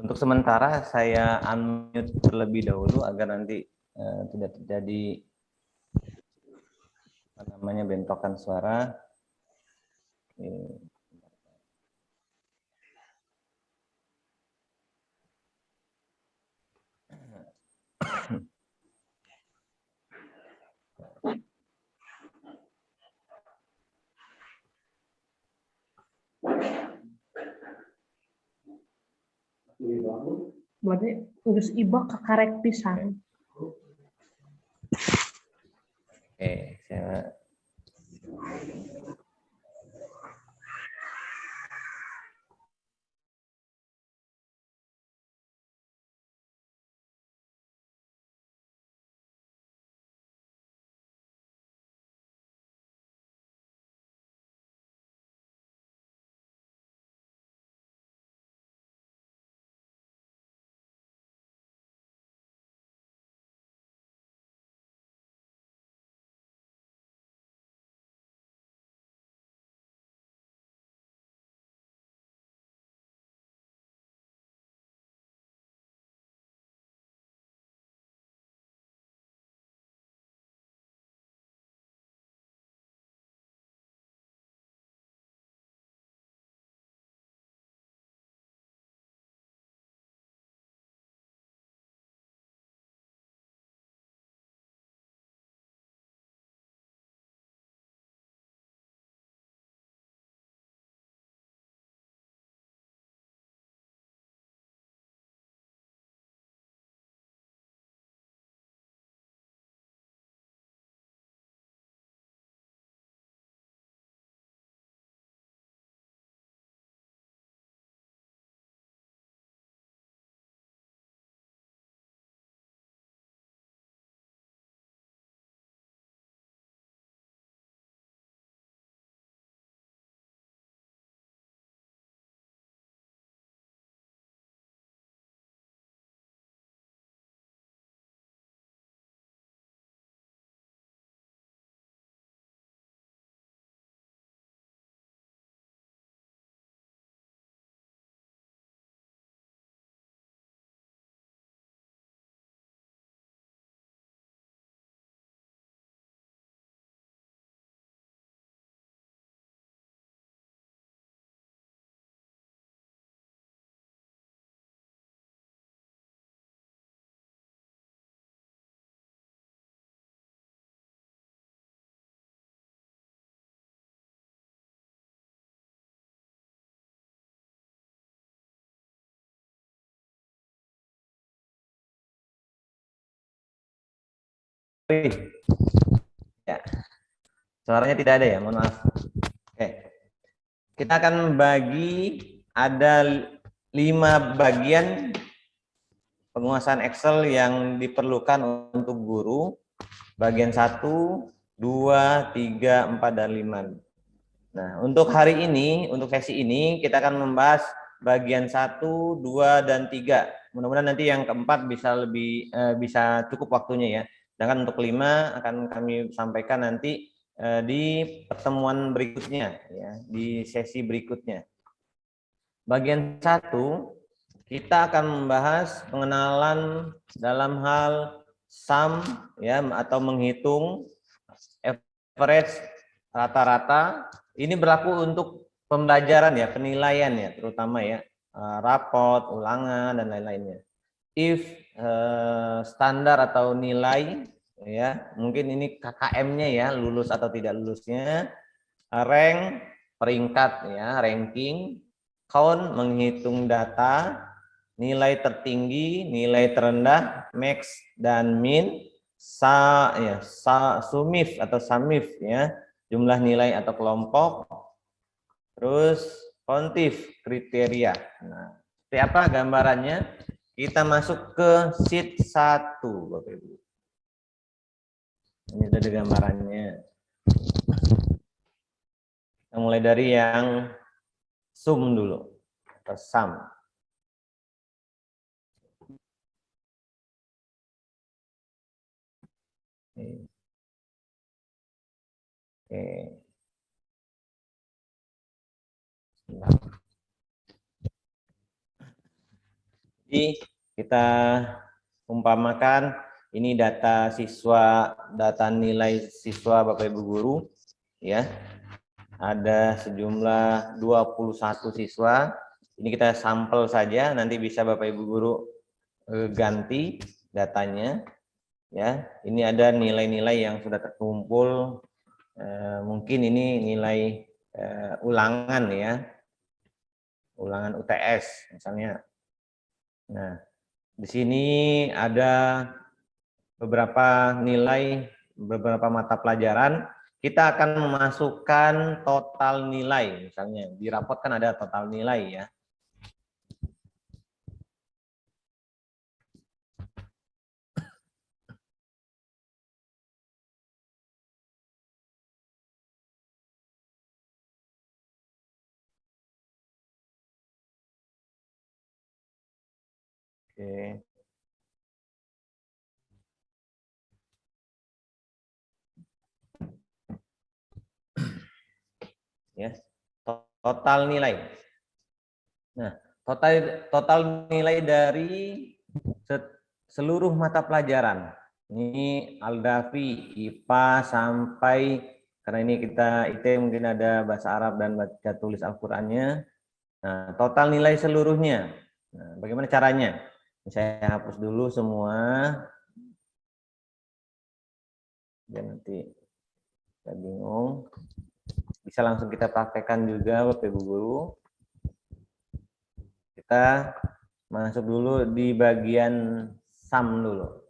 Untuk sementara saya unmute terlebih dahulu agar nanti tidak terjadi bentrokan suara. Berarti urus iba ke karek pisan. Oke, saya ya. Suaranya tidak ada ya, mohon maaf. Oke. Kita akan bagi ada 5 bagian penguasaan Excel yang diperlukan untuk guru. Bagian 1, 2, 3, 4, dan 5. Nah, untuk hari ini, untuk sesi ini, kita akan membahas bagian 1, 2, dan 3. Mudah-mudahan nanti yang keempat bisa cukup waktunya ya. Sedangkan untuk 5 akan kami sampaikan nanti di pertemuan berikutnya, ya, di sesi berikutnya. Bagian 1, kita akan membahas pengenalan dalam hal sum, ya, atau menghitung average, rata-rata. Ini berlaku untuk pembelajaran ya, penilaian ya, terutama ya, rapot, ulangan, dan lain-lainnya. If standar atau nilai, ya, mungkin ini KKM-nya ya, lulus atau tidak lulusnya. Rank, peringkat ya, ranking. Count, menghitung data. Nilai tertinggi, nilai terendah, max dan min. Sumif atau sumif ya, jumlah nilai atau kelompok. Terus kontif, kriteria. Nah, seperti apa gambarannya? Kita masuk ke sheet 1, Bapak Ibu. Ini ada gambarannya. Kita mulai dari yang sum dulu, atau sum. Oke. Jadi kita umpamakan ini data siswa, data nilai siswa Bapak Ibu guru ya. Ada sejumlah 21 siswa. Ini kita sampel saja, nanti bisa Bapak Ibu guru ganti datanya ya. Ini ada nilai-nilai yang sudah terkumpul, mungkin ini nilai ulangan ya, ulangan UTS misalnya. Nah, di sini ada beberapa nilai, beberapa mata pelajaran. Kita akan memasukkan total nilai, misalnya di rapot kan ada total nilai ya. Oke. Ya, total nilai. Nah, total nilai dari seluruh mata pelajaran. Ini Aldafi, IPA sampai, karena ini kita IT mungkin ada bahasa Arab dan baca tulis Al-Qur'annya. Nah, total nilai seluruhnya. Nah, bagaimana caranya? Saya hapus dulu semua. Ya nanti saya bingung. Bisa langsung kita praktekkan juga Bapak Ibu guru. Kita masuk dulu di bagian sum dulu.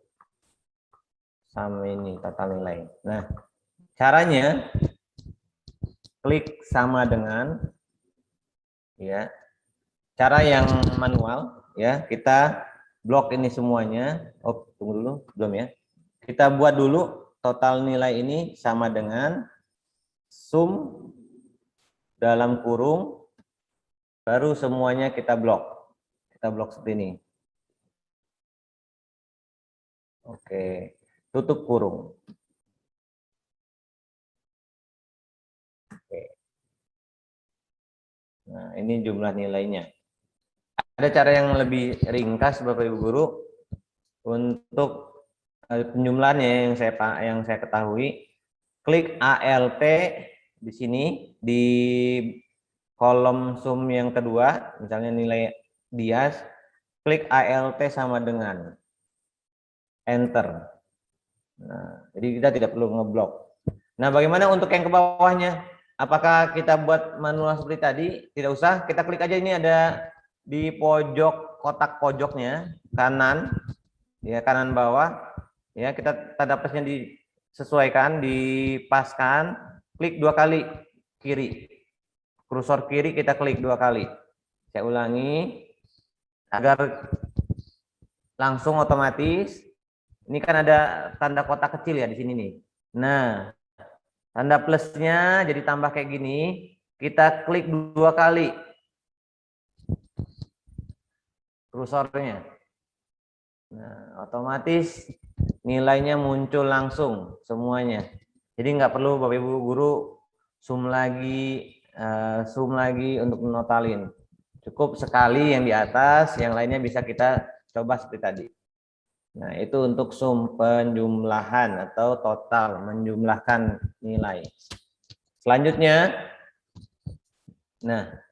Sum ini total nilai. Nah, caranya klik sama dengan ya. Cara yang manual ya, kita blok ini semuanya. Oh, tunggu dulu, belum ya. Kita buat dulu total nilai ini sama dengan sum dalam kurung, baru semuanya kita blok. Kita blok seperti ini. Oke, tutup kurung. Oke. Nah, ini jumlah nilainya. Ada cara yang lebih ringkas Bapak Ibu guru untuk penjumlahannya yang saya ketahui. Klik ALT di sini di kolom sum yang kedua, misalnya nilai Dias, klik ALT sama dengan enter. Nah, jadi kita tidak perlu ngeblok. Nah, bagaimana untuk yang ke bawahnya? Apakah kita buat manual seperti tadi? Tidak usah, kita klik aja, ini ada di pojok kotak pojoknya kanan, ya kanan bawah, ya kita tanda plusnya disesuaikan, dipaskan, klik 2 kali kiri, kursor kiri kita klik 2 kali. Saya ulangi agar langsung otomatis. Ini kan ada tanda kotak kecil ya di sini nih. Nah, tanda plusnya jadi tambah kayak gini. Kita klik 2 kali kursornya. Nah, otomatis nilainya muncul langsung semuanya. Jadi nggak perlu Bapak Ibu guru zoom lagi untuk menotalin. Cukup sekali yang di atas, yang lainnya bisa kita coba seperti tadi. Nah, itu untuk sum penjumlahan atau total, menjumlahkan nilai. Selanjutnya, nah,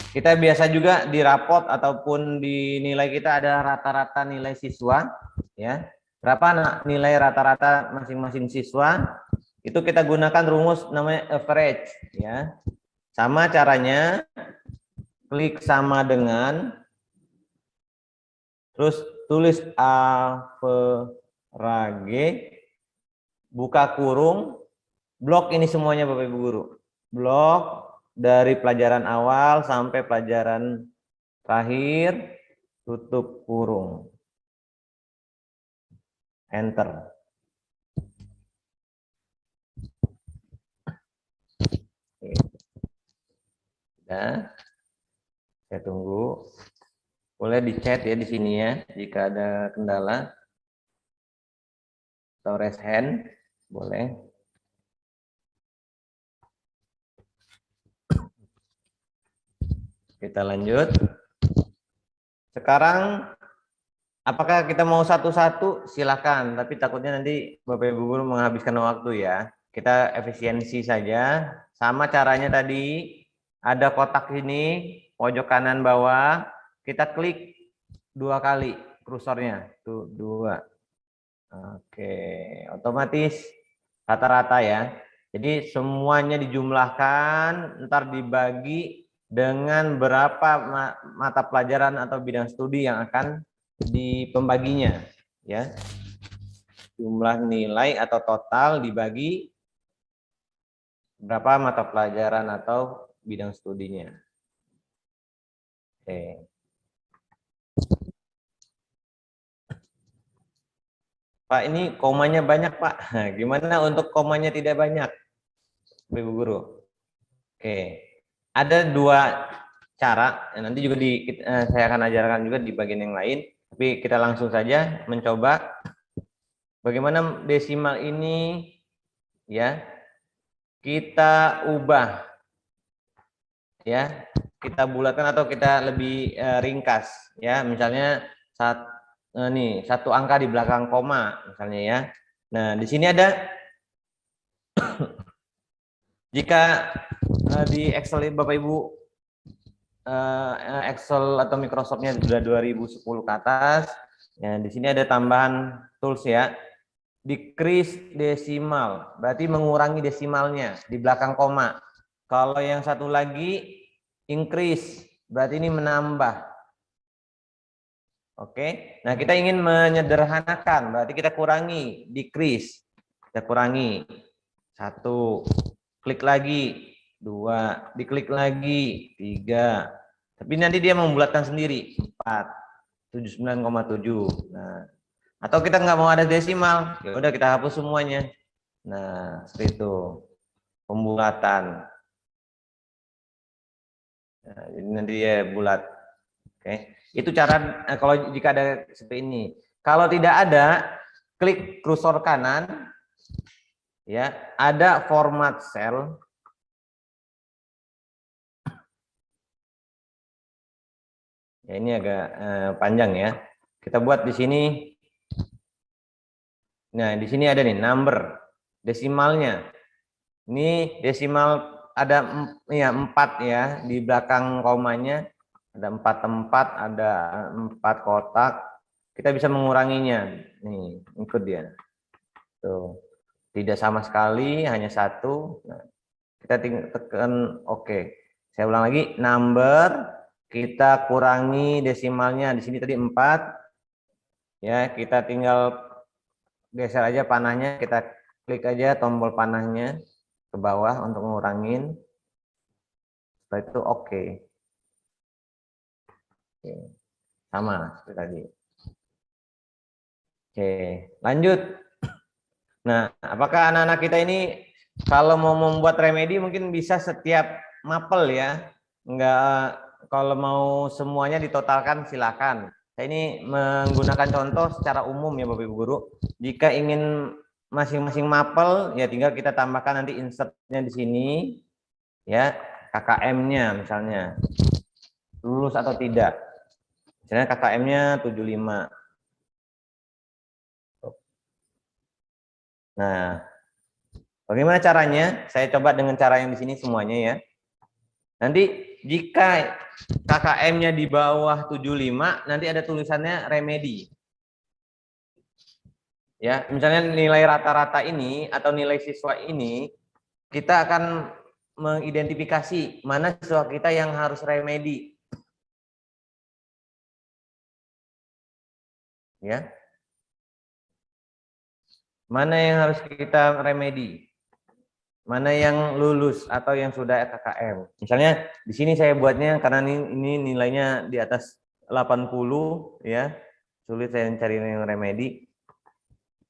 kita biasa juga di rapot ataupun di nilai kita ada rata-rata nilai siswa, ya. Berapa nilai rata-rata masing-masing siswa? Itu kita gunakan rumus namanya average, ya. Sama caranya, klik sama dengan, terus tulis average, buka kurung, blok ini semuanya Bapak Ibu guru. Blok dari pelajaran awal sampai pelajaran terakhir, tutup kurung. Enter. Oke. Nah, saya tunggu. Boleh di chat ya di sini ya, jika ada kendala. Atau raise hand, boleh. Kita lanjut. Sekarang Apakah kita mau satu-satu? Silakan, tapi takutnya nanti Bapak Ibu guru menghabiskan waktu ya. Kita efisiensi saja. Sama caranya tadi, ada kotak ini, pojok kanan bawah, kita klik 2 kali kursornya. Tuh, 2. Oke, otomatis rata-rata ya. Jadi semuanya dijumlahkan, ntar dibagi dengan berapa mata pelajaran atau bidang studi yang akan di pembaginya, ya. Jumlah nilai atau total dibagi berapa mata pelajaran atau bidang studinya. Oke. Pak, ini komanya banyak, Pak. Gimana untuk komanya tidak banyak, Ibu Guru? Oke. Ada 2 cara, nanti juga saya akan ajarkan juga di bagian yang lain, tapi kita langsung saja mencoba bagaimana desimal ini ya kita ubah ya, kita bulatkan atau kita lebih ringkas ya, misalnya nih 1 angka di belakang koma misalnya ya. Nah, di sini ada jika di Excel Bapak Ibu Excel atau Microsoft-nya sudah 2010 ke atas. Ya, di sini ada tambahan tools ya. Decrease desimal, berarti mengurangi desimalnya di belakang koma. Kalau yang satu lagi increase, berarti ini menambah. Oke. Nah, kita ingin menyederhanakan, berarti kita kurangi, decrease. Kita kurangi. 1, klik lagi. 2, diklik lagi. 3. Tapi nanti dia membulatkan sendiri. 4, 79,7. Nah, atau kita nggak mau ada desimal, ya udah kita hapus semuanya. Nah, seperti itu. Pembulatan. Nah, jadi nanti dia bulat. Oke. Itu cara kalau jika ada seperti ini. Kalau tidak ada, klik kursor kanan. Ya, ada format cell. Ya, ini agak panjang ya. Kita buat di sini. Nah, di sini ada nih number desimalnya. Ini desimal ada ya 4 ya di belakang komanya, ada 4 tempat, ada 4 kotak. Kita bisa menguranginya. Nih, ikut dia. Tuh. Tidak sama sekali, hanya 1. Nah, kita tekan oke. Saya ulang lagi, number kita kurangi desimalnya. Di sini tadi 4. Ya, kita tinggal geser aja panahnya, kita klik aja tombol panahnya ke bawah untuk ngurangin. Setelah itu oke. Oke. Sama seperti tadi. Oke, lanjut. Nah, apakah anak-anak kita ini kalau mau membuat remedi mungkin bisa setiap mapel ya? Enggak, kalau mau semuanya ditotalkan silakan. Saya ini menggunakan contoh secara umum ya Bapak Ibu Guru. Jika ingin masing-masing mapel ya tinggal kita tambahkan nanti insertnya di sini ya, KKM-nya misalnya. Lulus atau tidak. Misalnya KKM-nya 75. Nah, bagaimana caranya? Saya coba dengan cara yang di sini semuanya ya. Nanti jika KKM-nya di bawah 75, nanti ada tulisannya remedi. Ya, misalnya nilai rata-rata ini atau nilai siswa ini, kita akan mengidentifikasi mana siswa kita yang harus remedi. Ya. Mana yang harus kita remedi? Mana yang lulus atau yang sudah KKM. Misalnya di sini saya buatnya karena ini nilainya di atas 80 ya. Sulit saya cari yang remedi.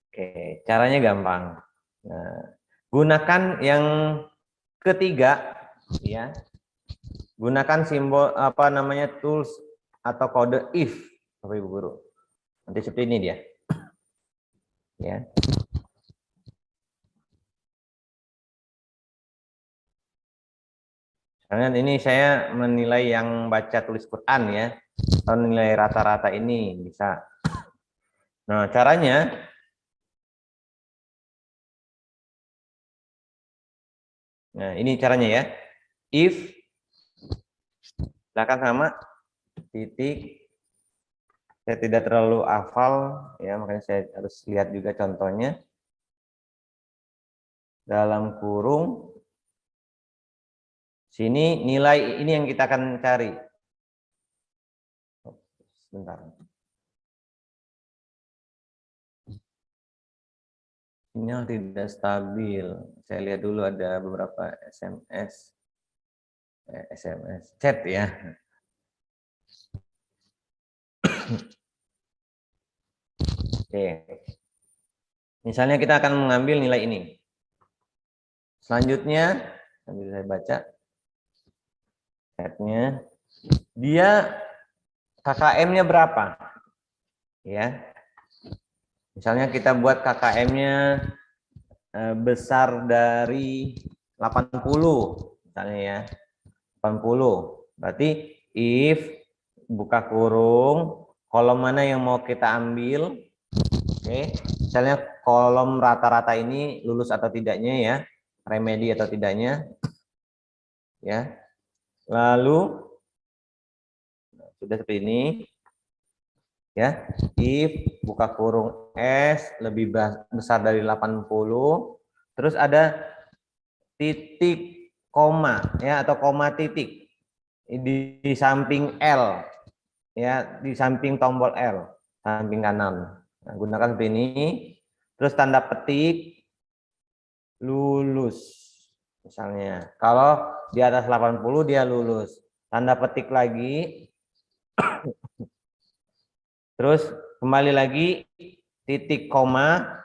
Oke, caranya gampang. Nah, gunakan yang ketiga ya. Gunakan simbol apa namanya tools atau kode if Bapak Ibu Guru. Nanti seperti ini dia. Ya. Karena ini saya menilai yang baca tulis Quran ya, atau nilai rata-rata ini bisa. Nah, caranya, nah ini caranya ya. If, silakan sama, titik, saya tidak terlalu hafal ya, makanya saya harus lihat juga contohnya. Dalam kurung, sini nilai ini yang kita akan cari. Sebentar. Sinyal tidak stabil. Saya lihat dulu ada beberapa SMS chat ya. Oke. Misalnya kita akan mengambil nilai ini. Selanjutnya, sambil saya baca chatnya, dia KKM-nya berapa? Ya. Misalnya kita buat KKM-nya besar dari 80 misalnya ya. 80. Berarti if buka kurung, kolom mana yang mau kita ambil? Oke. Misalnya kolom rata-rata ini lulus atau tidaknya ya, remedi atau tidaknya. Ya. Lalu sudah seperti ini. Ya, if buka kurung S lebih besar dari 80, terus ada titik koma ya atau koma titik di samping L ya, di samping tombol L samping kanan. Nah, gunakan seperti ini. Terus tanda petik lulus misalnya. Kalau di atas 80 dia lulus. Tanda petik lagi. Terus kembali lagi titik koma,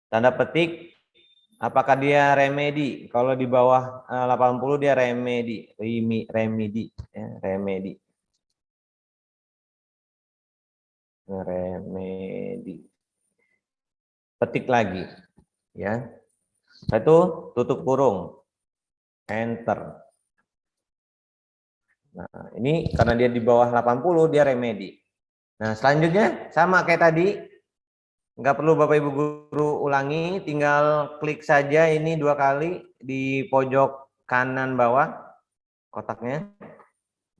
tanda petik, apakah dia remedi? Kalau di bawah 80 dia remedi, remedi, ya, remedi, remedi. Petik lagi, ya. Satu tutup kurung, enter. Nah, ini karena dia di bawah 80 dia remedi. Nah, selanjutnya sama kayak tadi, nggak perlu Bapak Ibu guru ulangi, tinggal klik saja ini 2 kali di pojok kanan bawah kotaknya.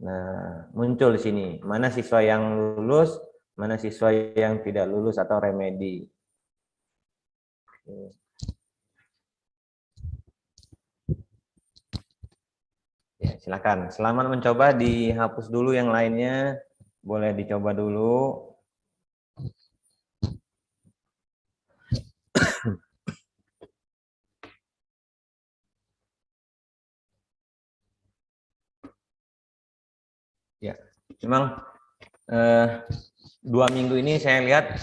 Nah, muncul di sini mana siswa yang lulus, mana siswa yang tidak lulus atau remedi. Ya, silakan. Selamat mencoba, dihapus dulu yang lainnya. Boleh dicoba dulu. Ya, memang 2 minggu ini saya lihat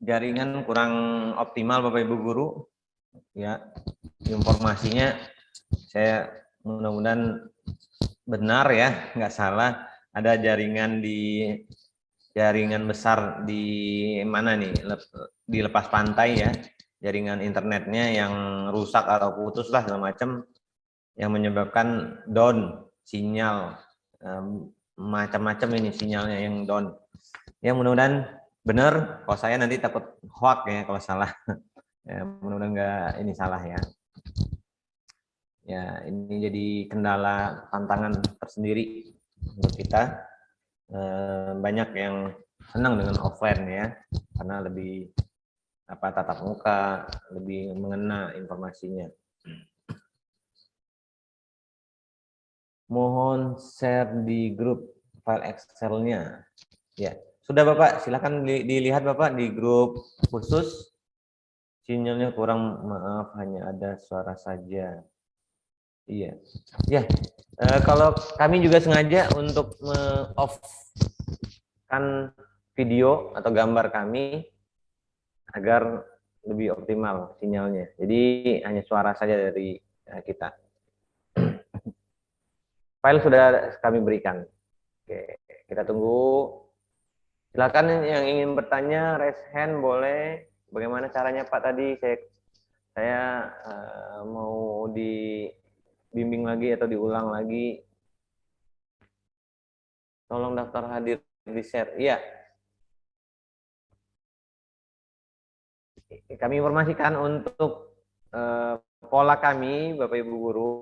jaringan kurang optimal Bapak Ibu guru. Ya, informasinya saya mudah-mudahan benar ya, nggak salah. Ada jaringan besar di mana nih, di lepas pantai ya, jaringan internetnya yang rusak atau putus lah segala macam, yang menyebabkan down sinyal, macam-macam ini sinyalnya yang down. Ya mudah-mudahan benar. Kalau saya nanti takut hoax ya kalau salah. Ya, mudah-mudahan nggak ini salah ya. Ya, ini jadi kendala tantangan tersendiri untuk kita. Banyak yang senang dengan offline ya, karena lebih tatap muka, lebih mengena informasinya. Mohon share di grup file Excel-nya. Ya, sudah Bapak, silakan dilihat Bapak di grup khusus. Sinyalnya kurang, maaf, hanya ada suara saja. Iya, ya. Kalau kami juga sengaja untuk off kan video atau gambar kami agar lebih optimal sinyalnya. Jadi hanya suara saja dari kita. File sudah kami berikan. Oke, kita tunggu. Silakan yang ingin bertanya, raise hand boleh. Bagaimana caranya Pak tadi? Saya saya mau dibimbing lagi atau diulang lagi. Tolong daftar hadir di share. Iya. Kami informasikan untuk pola kami, Bapak Ibu Guru,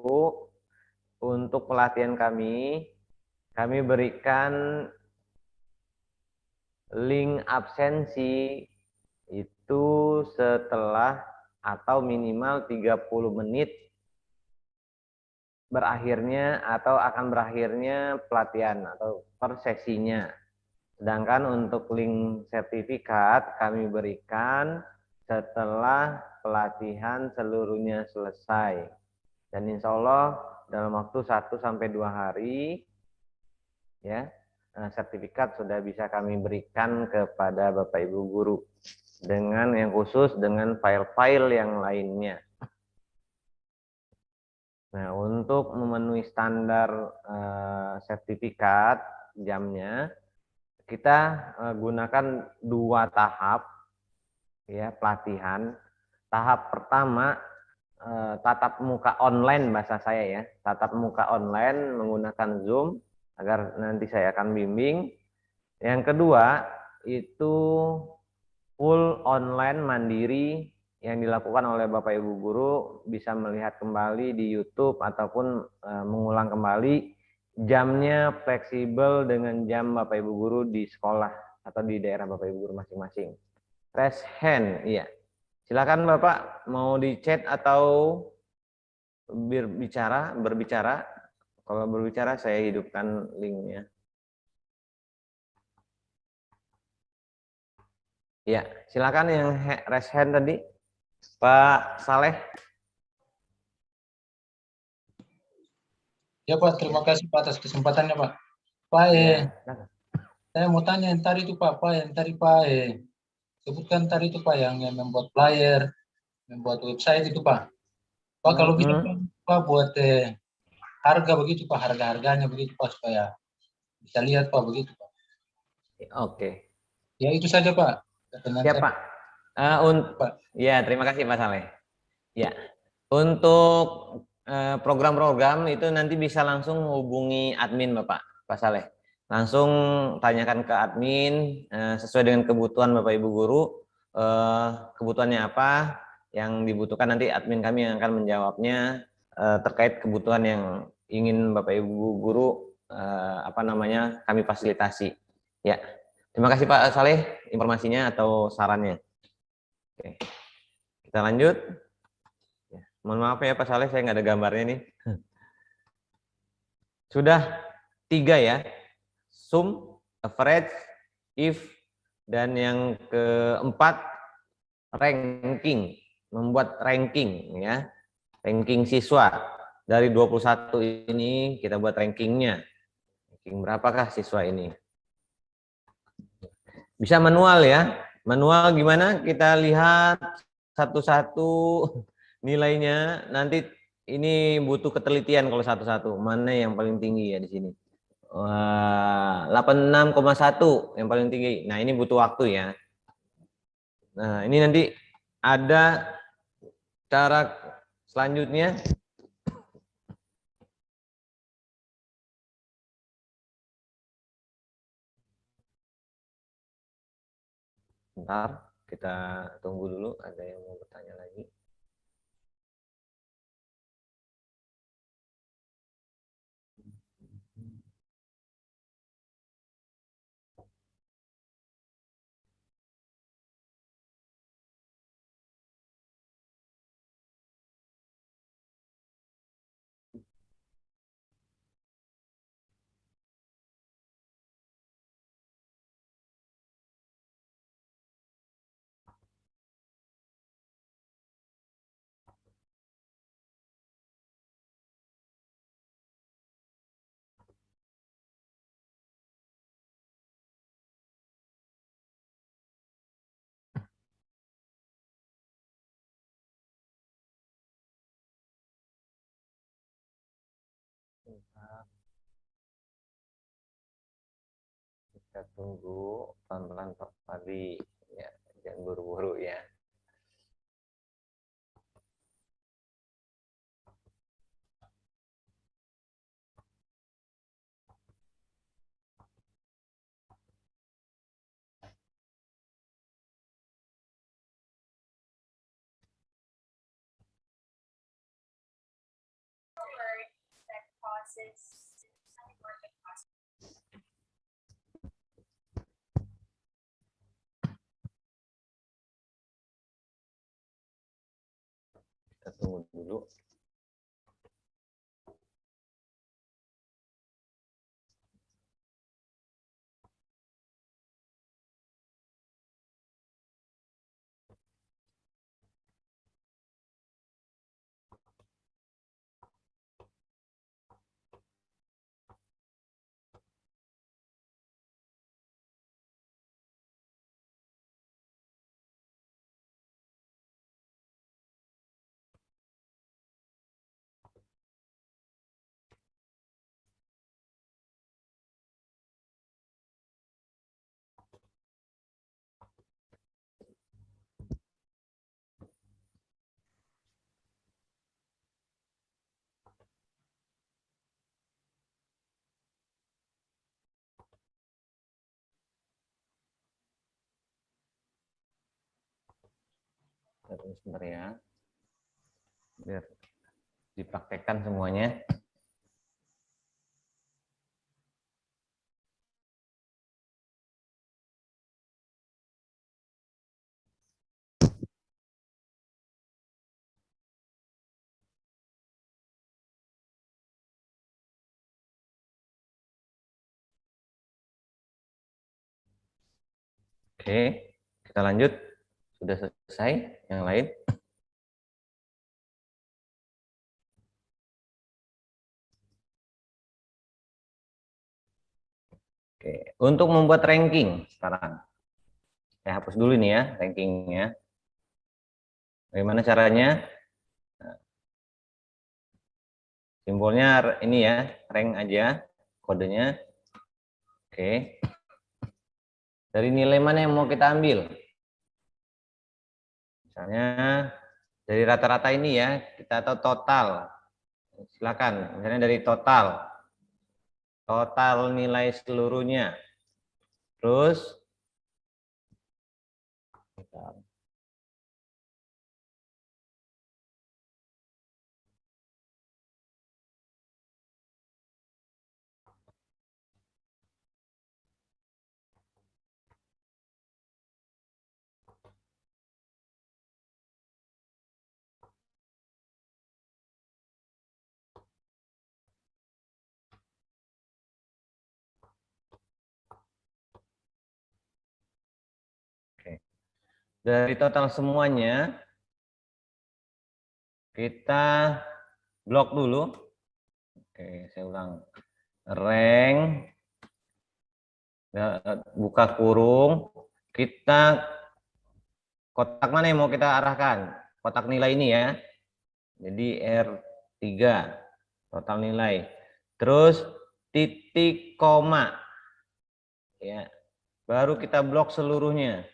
untuk pelatihan kami berikan link absensi itu setelah atau minimal 30 menit berakhirnya atau akan berakhirnya pelatihan atau per sesinya. Sedangkan untuk link sertifikat kami berikan setelah pelatihan seluruhnya selesai. Dan insya Allah dalam waktu 1-2 hari ya sertifikat sudah bisa kami berikan kepada Bapak Ibu Guru dengan yang khusus dengan file-file yang lainnya. Nah, untuk memenuhi standar sertifikat jamnya, kita gunakan 2 tahap ya pelatihan. Tahap pertama tatap muka online bahasa saya ya, tatap muka online menggunakan Zoom agar nanti saya akan bimbing. Yang kedua itu full online mandiri yang dilakukan oleh Bapak Ibu Guru, bisa melihat kembali di YouTube ataupun mengulang kembali. Jamnya fleksibel dengan jam Bapak Ibu Guru di sekolah atau di daerah Bapak Ibu Guru masing-masing. Raise hand, iya. Silakan Bapak mau di chat atau berbicara. Kalau berbicara saya hidupkan linknya. Ya, silakan yang raise hand tadi, Pak Saleh. Ya Pak, terima kasih Pak atas kesempatannya Pak. Pak, Ya, saya mau tanya yang tadi itu Pak, yang tadi Pak, sebutkan tadi itu Pak yang membuat flyer, membuat website itu Pak. Pak kalau bisa Pak buat harga begitu Pak, harga-harganya begitu Pak supaya bisa lihat Pak begitu Pak. Oke. Ya itu saja Pak. Ya Pak. Ya terima kasih Pak Saleh. Ya, untuk program-program itu nanti bisa langsung hubungi admin Bapak, Pak Saleh. Langsung tanyakan ke admin sesuai dengan kebutuhan Bapak Ibu Guru, kebutuhannya apa yang dibutuhkan, nanti admin kami yang akan menjawabnya terkait kebutuhan yang ingin Bapak Ibu Guru kami fasilitasi. Ya, terima kasih Pak Saleh informasinya atau sarannya. Oke, kita lanjut. Mohon maaf ya Pak Saleh, saya nggak ada gambarnya nih. Sudah 3 ya, sum, average, if, dan yang keempat ranking, membuat ranking ya, ranking siswa. Dari 21 ini kita buat rankingnya. Ranking berapakah siswa ini? Bisa manual ya, manual gimana? Kita lihat satu-satu nilainya, nanti ini butuh ketelitian kalau satu-satu. Mana yang paling tinggi ya di sini? 86,1 yang paling tinggi. Nah, ini butuh waktu ya. Nah, ini nanti ada cara selanjutnya. Bentar, kita tunggu dulu ada yang mau bertanya lagi. Kita tunggu pelan-pelan Pak Fadli ya, jangan buru-buru ya. Kita tunggu dulu. Tunggu sebentar ya, biar dipraktekkan semuanya. Oke, kita lanjut. Sudah selesai yang lain? Oke, untuk membuat ranking sekarang. Saya hapus dulu nih ya rankingnya. Bagaimana caranya? Nah, simbolnya ini ya, rank aja, kodenya. Oke. Dari nilai mana yang mau kita ambil? Misalnya dari rata-rata ini ya, kita tahu total. Silakan, misalnya dari total nilai seluruhnya. Terus dari total semuanya kita blok dulu. Oke, saya ulang. Rank, buka kurung, kita kotak mana yang mau kita arahkan? Kotak nilai ini ya. Jadi R3 total nilai. Terus titik koma. Ya. Baru kita blok seluruhnya.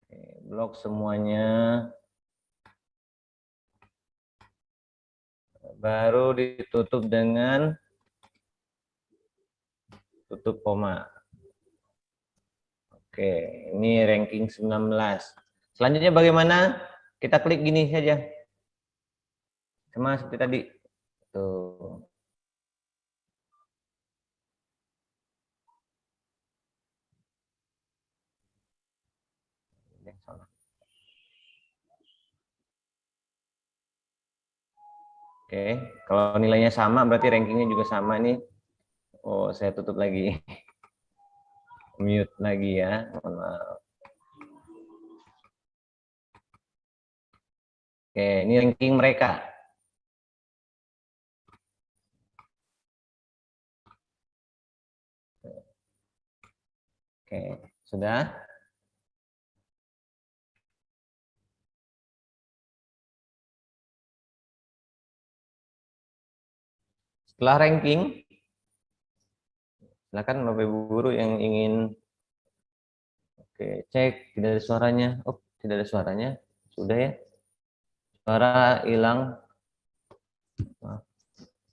Oke, blok semuanya. Baru ditutup dengan tutup koma. Oke, ini ranking 19. Selanjutnya bagaimana? Kita klik gini saja. Sama seperti tadi. Tuh. Oke, kalau nilainya sama berarti rankingnya juga sama nih. Oh, saya tutup lagi. Mute lagi ya. Mohon maaf. Oke, ini ranking mereka. Oke, sudah? Setelah ranking, silakan Bapak Ibu guru yang ingin cek tidak ada suaranya. Oh, tidak ada suaranya. Sudah ya. Suara hilang.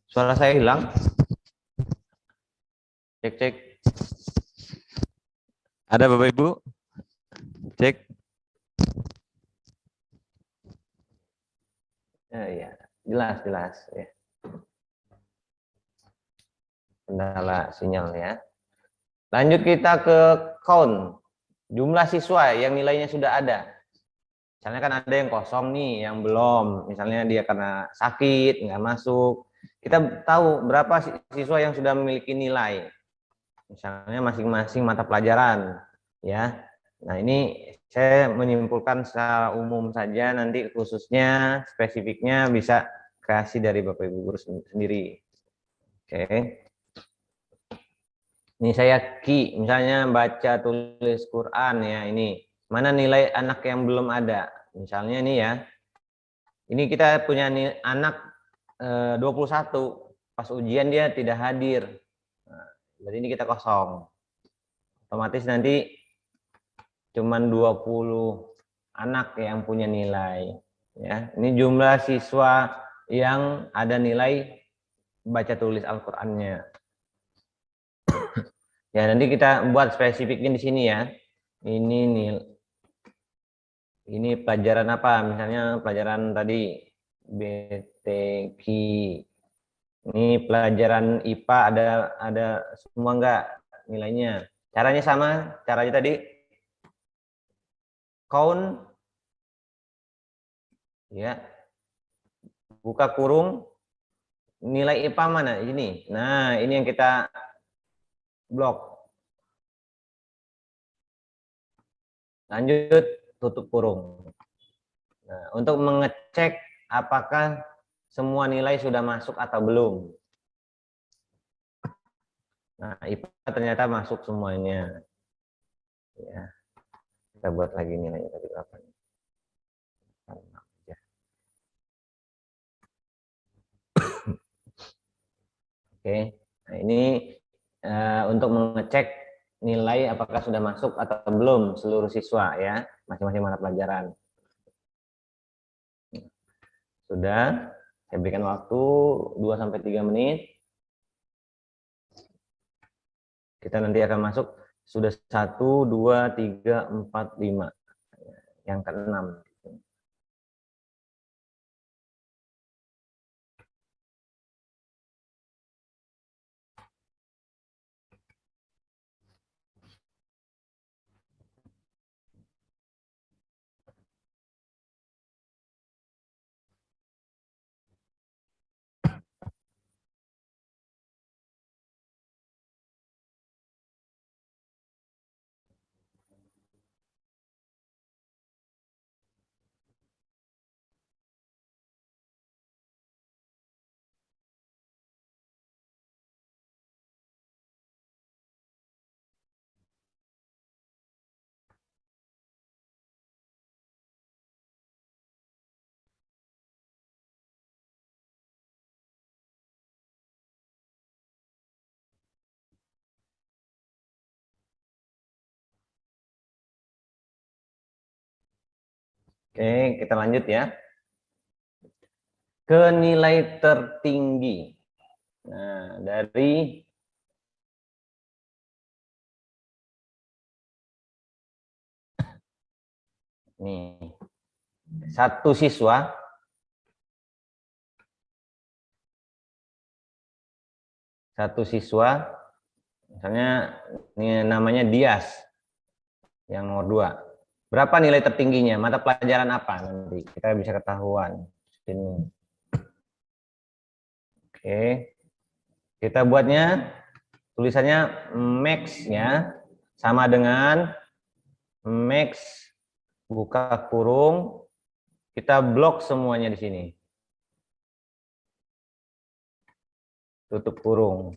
Suara saya hilang. Cek. Ada Bapak Ibu? Cek. Ya, jelas ya. kendala sinyal ya. Lanjut kita ke count, jumlah siswa yang nilainya sudah ada. Misalnya kan ada yang kosong nih, yang belum. Misalnya dia karena sakit, nggak masuk. Kita tahu berapa siswa yang sudah memiliki nilai. Misalnya masing-masing mata pelajaran, ya. Nah ini saya menyimpulkan secara umum saja, nanti khususnya spesifiknya bisa kasih dari Bapak Ibu guru sendiri. Oke. Ini saya Ki, misalnya baca tulis Quran ya, ini. Mana nilai anak yang belum ada? Misalnya ini ya. Ini kita punya anak 21, pas ujian dia tidak hadir. Nah, berarti ini kita kosong. Otomatis nanti cuman 20 anak yang punya nilai ya. Ini jumlah siswa yang ada nilai baca tulis Al-Qur'annya. Ya, nanti kita buat spesifiknya di sini ya. Ini pelajaran apa? Misalnya pelajaran tadi BTQ. Ini pelajaran IPA ada semua enggak nilainya? Caranya sama, caranya tadi count ya. Buka kurung nilai IPA mana? Ini. Nah, ini yang kita blok. Lanjut, tutup kurung. Nah, untuk mengecek apakah semua nilai sudah masuk atau belum. Nah, IPA ternyata masuk semuanya. Ya. Kita buat lagi nilainya tadi berapa. Oke. Nah, ini untuk mengecek nilai apakah sudah masuk atau belum seluruh siswa ya, masing-masing mata pelajaran. Sudah, saya berikan waktu 2-3 menit. Kita nanti akan masuk sudah 1, 2, 3, 4, 5. Yang ke-6. Oke, kita lanjut ya. Ke nilai tertinggi. Nah, dari nih, satu siswa misalnya ini namanya Dias yang nomor 2. Berapa nilai tertingginya? Mata pelajaran apa nanti? Kita bisa ketahuan. Sini. Oke. Kita buatnya tulisannya max ya. Sama dengan max buka kurung, kita blok semuanya di sini. Tutup kurung.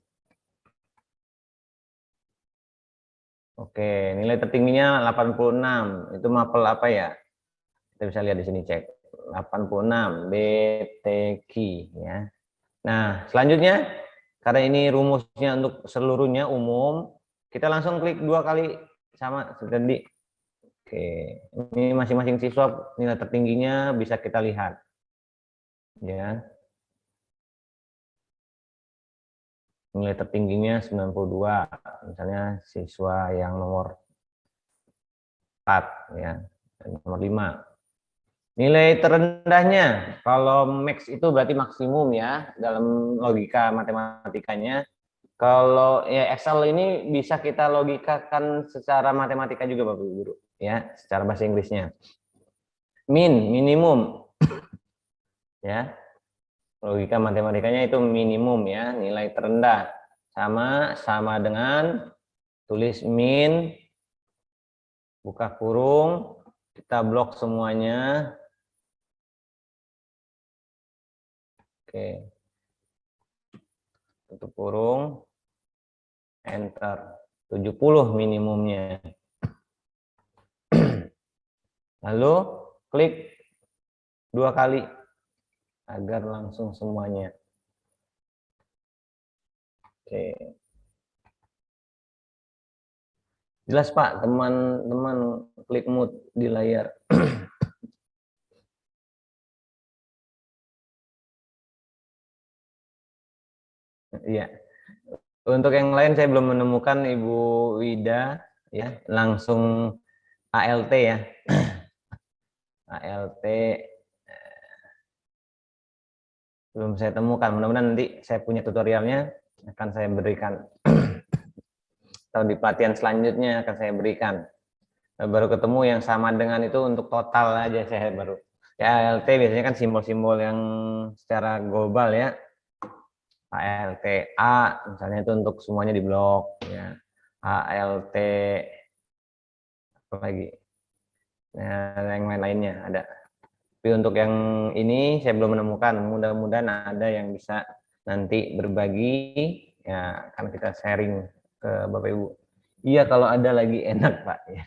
Oke, nilai tertingginya 86. Itu mapel apa ya? Kita bisa lihat di sini cek. 86 BTQ ya. Nah, selanjutnya karena ini rumusnya untuk seluruhnya umum, kita langsung klik 2 kali sama seperti. Oke, ini masing-masing siswa nilai tertingginya bisa kita lihat. Ya. Nilai tertingginya 92, misalnya siswa yang nomor 4 ya, nomor 5. Nilai terendahnya, kalau max itu berarti maksimum ya dalam logika matematikanya, Kalau ya Excel ini bisa kita logikakan secara matematika juga Bapak Ibu Guru, ya, secara bahasa Inggrisnya. Minimum, ya. Logika matematikanya itu minimum ya, nilai terendah. Sama dengan tulis min, buka kurung, kita blok semuanya. Oke. Tutup kurung, enter. 70 minimumnya. Lalu klik 2 kali agar langsung semuanya. Oke. Jelas Pak, teman-teman klik mute di layar. Iya. Untuk yang lain saya belum menemukan Ibu Wida ya, langsung ALT ya. ALT belum saya temukan. Mudah-mudahan nanti saya punya tutorialnya akan saya berikan. Atau di pelatihan selanjutnya akan saya berikan. Baru ketemu yang sama dengan itu untuk total aja saya baru. Ya ALT biasanya kan simbol-simbol yang secara global ya. ALT A misalnya itu untuk semuanya di blok ya. ALT apa lagi? Nah, yang lain-lainnya ada. Tapi untuk yang ini saya belum menemukan. Mudah-mudahan ada yang bisa nanti berbagi ya, akan kita sharing ke Bapak Ibu. Iya kalau ada lagi enak Pak ya.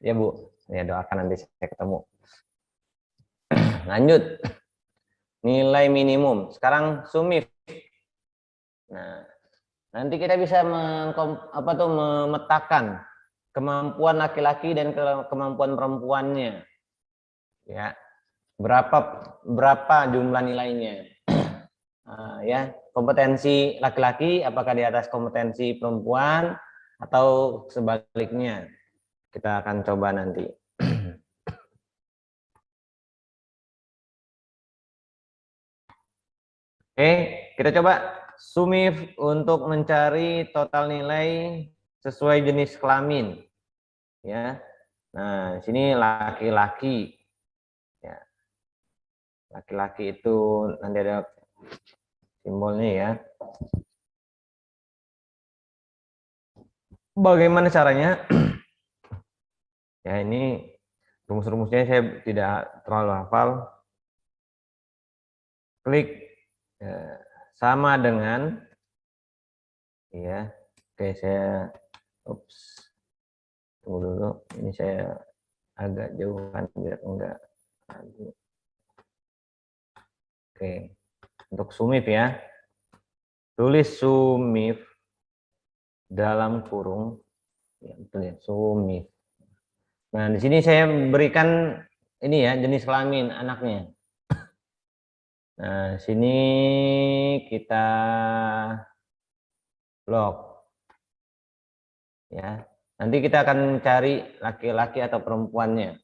Ya Bu, ya doakan nanti saya ketemu. Lanjut. Nilai minimum. Sekarang sumif. Nah, nanti kita bisa memetakan kemampuan laki-laki dan kemampuan perempuannya. Ya. Berapa jumlah nilainya? Nah, ya, kompetensi laki-laki apakah di atas kompetensi perempuan atau sebaliknya? Kita akan coba nanti. Oke, kita coba sumif untuk mencari total nilai sesuai jenis kelamin. Ya. Nah, di sini laki-laki. Ya. Laki-laki itu nanti ada simbolnya ya. Bagaimana caranya? Ya, ini rumus-rumusnya saya tidak terlalu hafal. Klik ya, sama dengan ya. Oke, saya tunggu dulu. Ini saya agak jauhkan biar enggak ragu. Oke. Untuk sumif ya. Tulis sumif dalam kurung ya, betul ya, sumif. Nah, di sini saya berikan ini ya, jenis kelamin anaknya. Nah, sini kita blok. Ya. Nanti kita akan cari laki-laki atau perempuannya.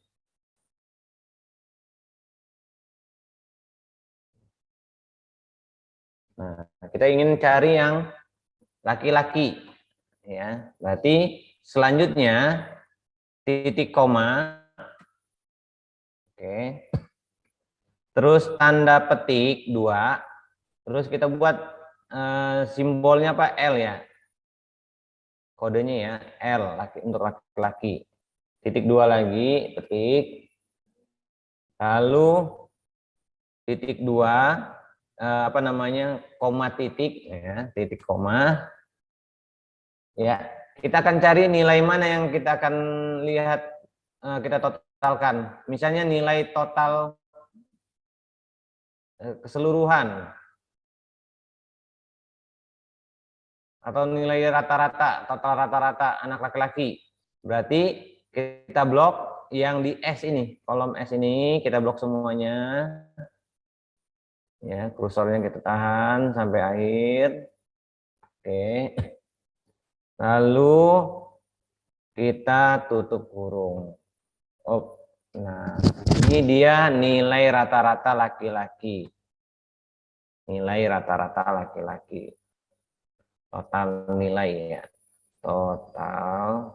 Nah, kita ingin cari yang laki-laki. Ya, berarti selanjutnya titik koma. Oke. Terus tanda petik 2. Terus kita buat simbolnya apa? L ya. Kodenya ya, L untuk laki-laki. Titik 2 lagi, petik. Lalu titik 2 apa namanya? Koma titik ya, titik koma. Ya, kita akan cari nilai mana yang kita akan lihat kita totalkan. Misalnya nilai total keseluruhan atau nilai rata-rata, total rata-rata anak laki-laki. Berarti kita blok yang di S ini, kolom S ini kita blok semuanya. Ya, kursornya kita tahan sampai akhir. Oke. Lalu kita tutup kurung. Oh, nah, ini dia nilai rata-rata laki-laki. Nilai rata-rata laki-laki. total nilai ya. Total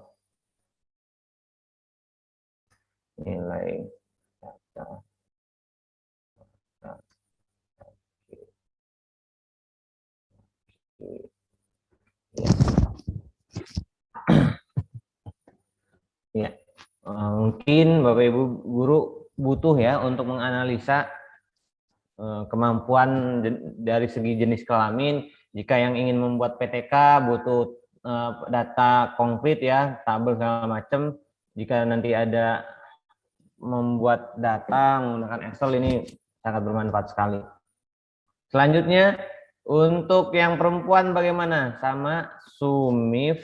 nilai data. Ya, mungkin Bapak Ibu guru butuh ya untuk menganalisa kemampuan dari segi jenis kelamin. Jika yang ingin membuat PTK butuh data konkret ya, tabel segala macam. Jika nanti ada membuat data menggunakan Excel, ini sangat bermanfaat sekali. Selanjutnya untuk yang perempuan bagaimana? Sama Sumif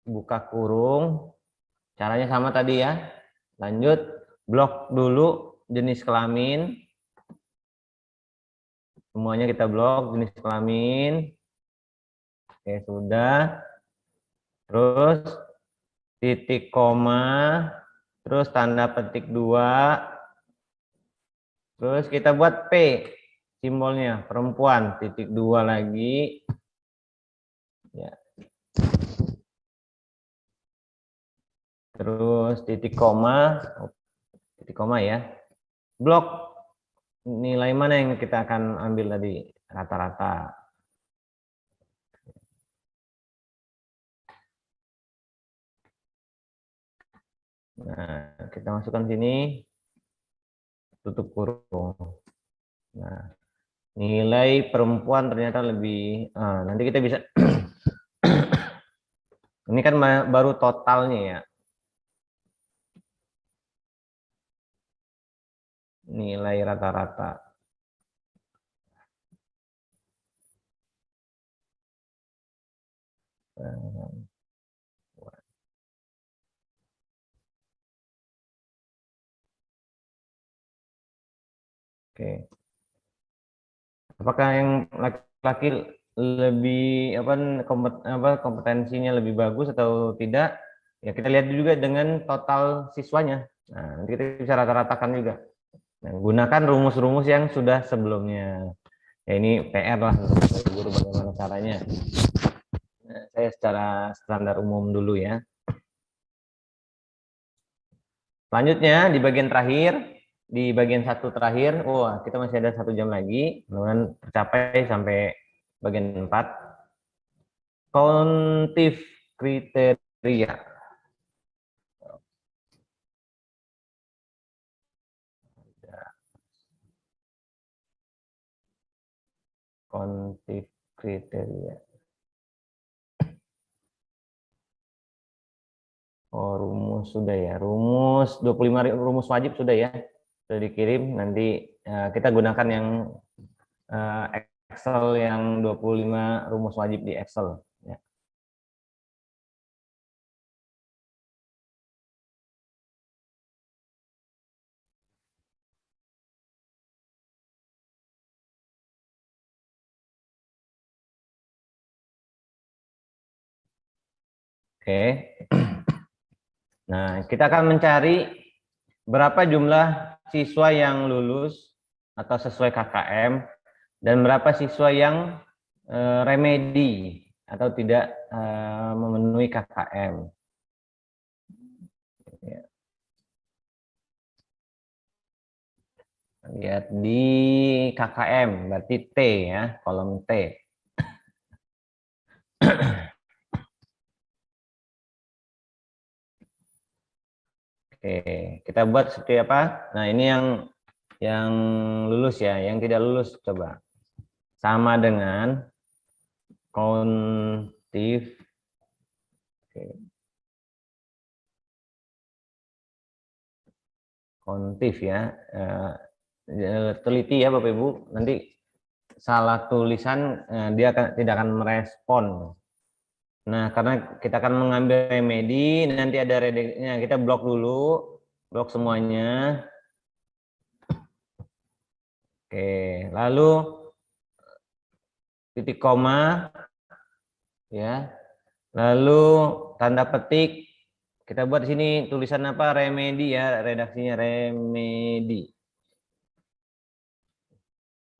buka kurung. Caranya sama tadi ya. Lanjut, blok dulu jenis kelamin. Semuanya kita blok jenis kelamin. Oke, sudah. Terus titik koma, terus tanda petik 2. Terus kita buat P simbolnya, perempuan, titik 2 lagi. Ya. Terus titik koma ya. Blok nilai mana yang kita akan ambil tadi? Rata-rata. Nah, kita masukkan sini, tutup kurung. Nah, nilai perempuan ternyata lebih, nanti kita bisa, ini kan baru totalnya ya. Nilai rata-rata. Oke. Apakah yang laki-laki lebih kompetensinya lebih bagus atau tidak? Ya kita lihat juga dengan total siswanya. Nah, nanti kita bisa rata-ratakan juga. Nah, gunakan rumus-rumus yang sudah sebelumnya. Ya ini PR lah untuk guru bagaimana caranya. Nah, saya secara standar umum dulu ya. Selanjutnya di bagian terakhir, di bagian satu terakhir, wah kita masih ada 1 jam lagi, mudah-mudahan tercapai sampai bagian 4. Kontif kriteria. Kontif kriteria. Oh, rumus sudah ya. Rumus 25 rumus wajib sudah ya. Sudah dikirim. Nanti kita gunakan yang Excel yang 25 rumus wajib di Excel ya. Oke. Nah, kita akan mencari berapa jumlah siswa yang lulus atau sesuai KKM dan berapa siswa yang remedi atau tidak memenuhi KKM. Ya. Lihat di KKM, berarti T ya, kolom T. Oke, kita buat seperti apa? Nah, ini yang lulus ya, yang tidak lulus coba. Sama dengan kontif. Oke. Kontif ya. Teliti ya Bapak Ibu, nanti salah tulisan dia tidak akan merespon. Nah, karena kita akan mengambil remedi, nanti ada redaksinya, kita blok dulu, blok semuanya. Oke, lalu titik koma, ya. Lalu tanda petik, kita buat di sini tulisan apa? Remedi ya, redaksinya remedi.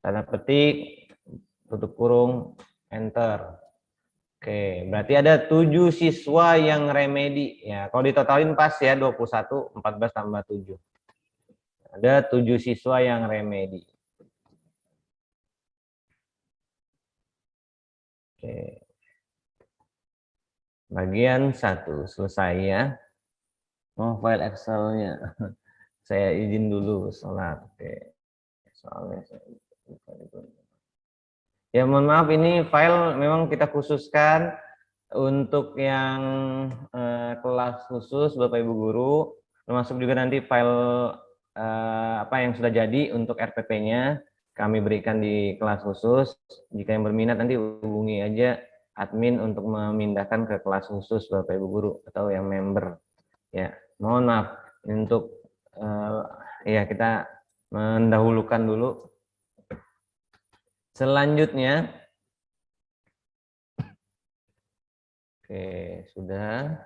Tanda petik, tutup kurung, enter. Oke, berarti ada 7 siswa yang remedi. Ya, kalau ditotalin pas ya 21, 14 tambah 7. Ada 7 siswa yang remedi. Oke. Bagian 1 selesai ya. Oh, file Excel-nya. Saya izin dulu sholat. Oke. Soalnya saya buka dulu. Ya, mohon maaf ini file memang kita khususkan untuk yang kelas khusus Bapak Ibu guru, termasuk juga nanti file apa yang sudah jadi untuk RPP-nya kami berikan di kelas khusus. Jika yang berminat nanti hubungi aja admin untuk memindahkan ke kelas khusus Bapak Ibu guru atau yang member. Ya, mohon maaf untuk ya kita mendahulukan dulu. Selanjutnya, oke, sudah.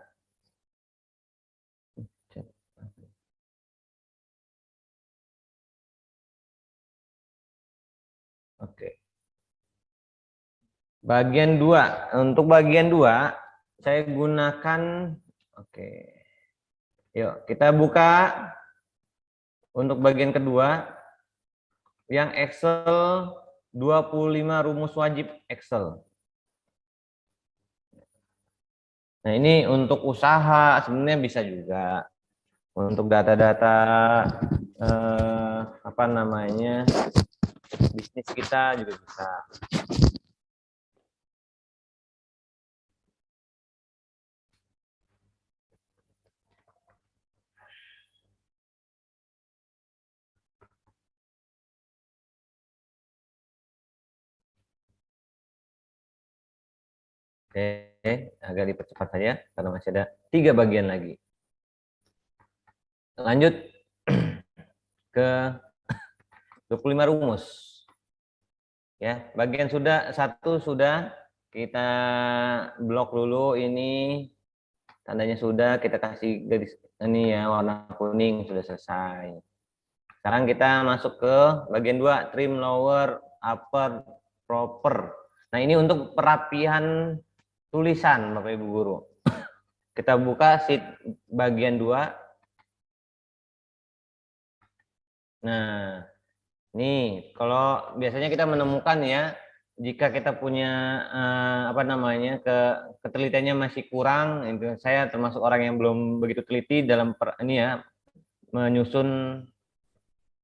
Oke. Bagian 2. Untuk bagian 2, saya gunakan, oke. Yuk, kita buka untuk bagian kedua, yang Excel 25 rumus wajib Excel. Nah, ini untuk usaha sebenarnya bisa juga. Untuk data-data apa namanya bisnis kita juga bisa. Oke, agak dipercepat saja karena masih ada 3 bagian lagi. Lanjut ke 25 rumus. Ya, bagian 1 sudah kita blok dulu ini, tandanya sudah, kita kasih garis ini ya warna kuning, sudah selesai. Sekarang kita masuk ke bagian 2, trim lower upper proper. Nah, ini untuk perapian tulisan Bapak Ibu guru. Kita buka sheet bagian 2. Nah, nih kalau biasanya kita menemukan ya, jika kita punya apa namanya ketelitiannya masih kurang, itu saya termasuk orang yang belum begitu teliti dalam ini ya menyusun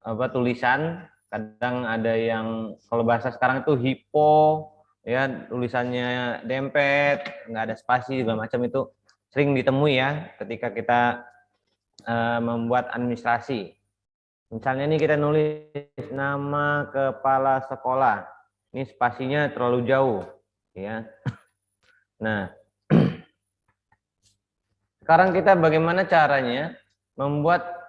apa tulisan. Kadang ada yang kalau bahasa sekarang itu hipo ya, tulisannya dempet, nggak ada spasi segala macam, itu sering ditemui ya ketika kita membuat administrasi. Misalnya ini kita nulis nama kepala sekolah, ini spasinya terlalu jauh ya. Nah, sekarang kita bagaimana caranya membuat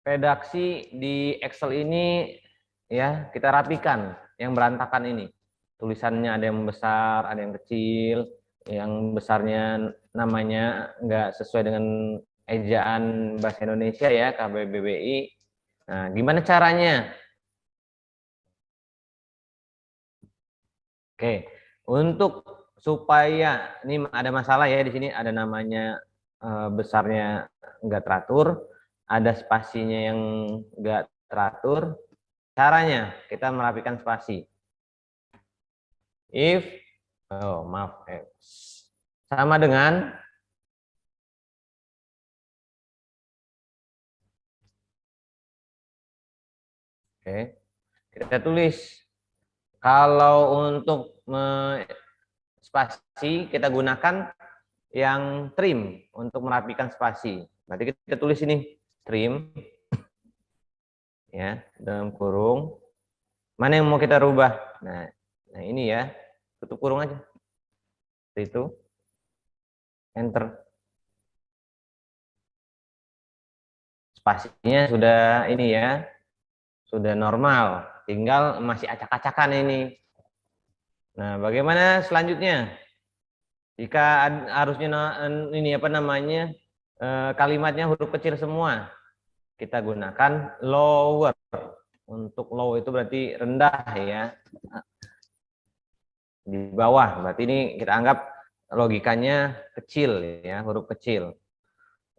redaksi di Excel ini ya, kita rapikan yang berantakan ini. Tulisannya ada yang besar, ada yang kecil, yang besarnya namanya nggak sesuai dengan ejaan bahasa Indonesia ya, KBBI. Nah, gimana caranya? Oke, untuk supaya ini ada masalah ya di sini, ada namanya besarnya nggak teratur, ada spasinya yang nggak teratur. Caranya kita merapikan spasi. If, oh maaf, sama dengan oke, kita tulis kalau untuk spasi kita gunakan yang trim untuk merapikan spasi. Berarti kita tulis ini trim ya, dalam kurung. Mana yang mau kita rubah? Nah ini ya, tutup kurung aja. Itu enter. Spasinya sudah ini ya, sudah normal, tinggal masih acak-acakan ini. Nah, bagaimana selanjutnya? Jika harusnya ini apa namanya, kalimatnya huruf kecil semua. kita gunakan lower. Untuk low itu berarti rendah ya. Di bawah, berarti ini kita anggap logikanya kecil ya, huruf kecil.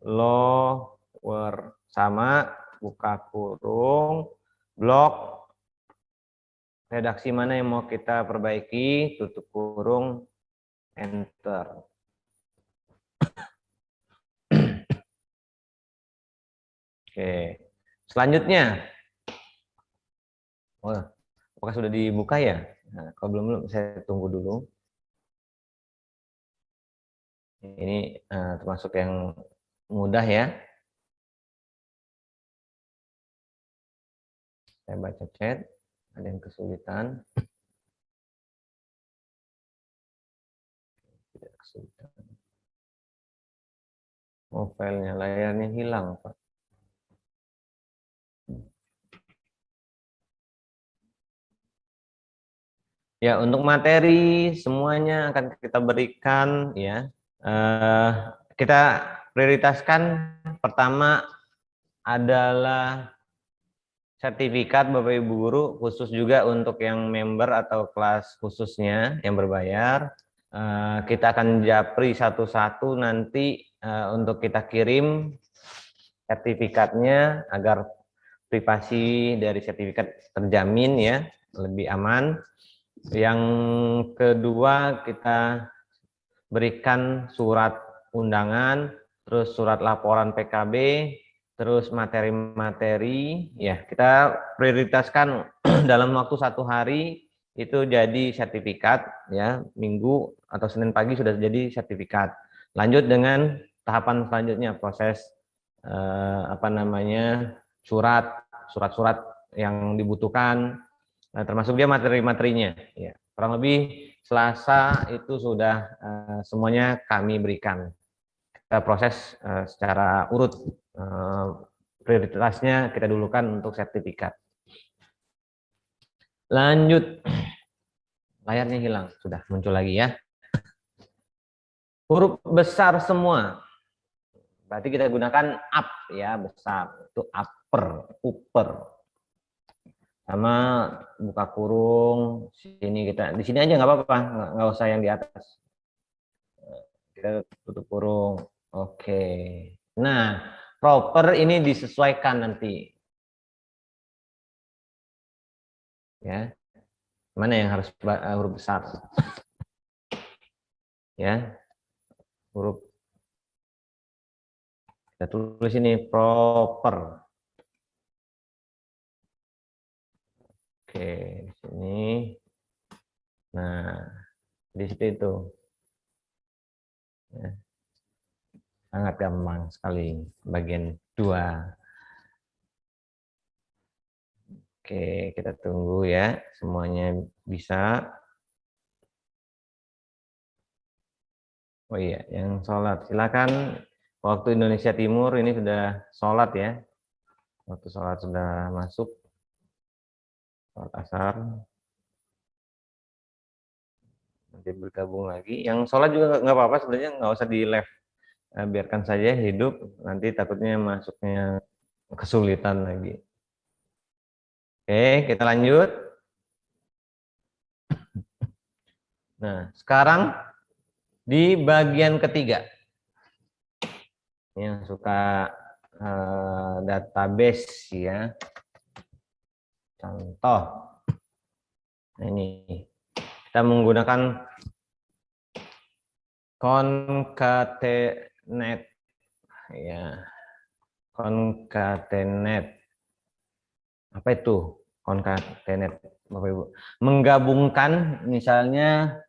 Lower sama buka kurung, blok, redaksi mana yang mau kita perbaiki, tutup kurung, enter. Oke, selanjutnya, oh, apakah sudah dibuka ya? Nah, kalau belum, saya tunggu dulu. Ini termasuk yang mudah ya. Saya baca chat, ada yang kesulitan. Tidak kesulitan. Oh, filenya, layarnya hilang, Pak. Ya, untuk materi semuanya akan kita berikan ya. Kita prioritaskan pertama adalah sertifikat Bapak Ibu Guru, khusus juga untuk yang member atau kelas khususnya yang berbayar. Kita akan japri satu-satu nanti untuk kita kirim sertifikatnya agar privasi dari sertifikat terjamin ya, lebih aman. Yang kedua, kita berikan surat undangan, terus surat laporan PKB, terus materi-materi. Ya, kita prioritaskan dalam waktu 1 hari itu jadi sertifikat ya, Minggu atau Senin pagi sudah jadi sertifikat. Lanjut dengan tahapan selanjutnya, proses surat-surat yang dibutuhkan. Nah, termasuk dia materi-materinya. Ya, kurang lebih Selasa itu sudah semuanya kami berikan. Kita proses secara urut. Prioritasnya kita dulukan untuk sertifikat. Lanjut. Layarnya hilang, sudah muncul lagi ya. Huruf besar semua. Berarti kita gunakan up ya, besar. Itu upper, upper. Sama buka kurung, sini kita di sini aja nggak apa-apa, nggak usah yang di atas. Kita tutup kurung. Oke. Nah, proper ini disesuaikan nanti. Ya. Mana yang harus huruf besar? Ya. Huruf kita tulis ini proper. Oke, di sini. Nah, di situ itu. Ya. Sangat gampang sekali bagian 2. Oke, kita tunggu ya, semuanya bisa. Oh iya, yang sholat, silakan. Waktu Indonesia Timur ini sudah sholat ya. Waktu sholat sudah masuk, sholat asar. Nanti bergabung lagi. Yang sholat juga nggak apa-apa sebenarnya, nggak usah di live. Biarkan saja hidup, nanti takutnya masuknya kesulitan lagi. Oke, kita lanjut. Nah, sekarang di bagian ketiga. Yang suka database ya. Contoh. Nah, ini kita menggunakan concatenate ya. Concatenate. Apa itu concatenate, Bapak Ibu? Menggabungkan misalnya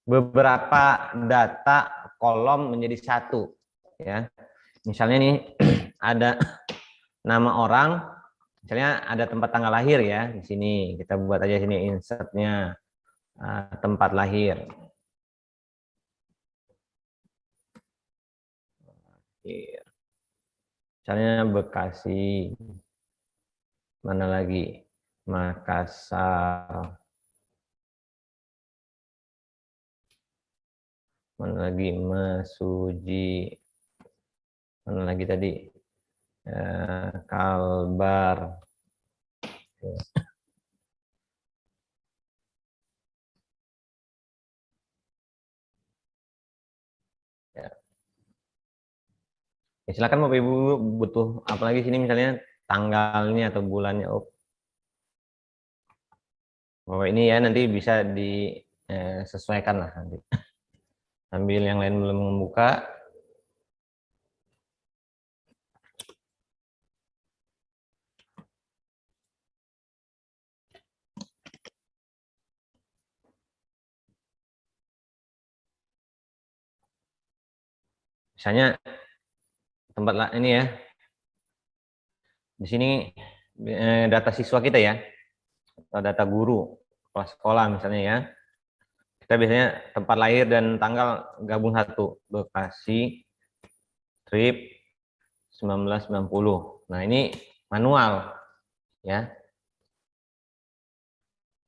beberapa data kolom menjadi satu ya. Misalnya nih ada nama orang, misalnya ada tempat tanggal lahir ya di sini. Kita buat aja sini insertnya tempat lahir. Misalnya Bekasi. Mana lagi? Makassar. Mana lagi? Mesuji. Mana lagi tadi? Kalbar. Ya. Ya, silakan Bapak Ibu butuh apa lagi sini misalnya tanggalnya atau bulannya. Oh, Bapak ini ya nanti bisa disesuaikan lah nanti. Sambil yang lain belum membuka. Misalnya tempat lah ini ya. Di sini data siswa kita ya, atau data guru kelas sekolah misalnya ya. Kita biasanya tempat lahir dan tanggal gabung satu, Bekasi Trip 1990. Nah ini manual ya.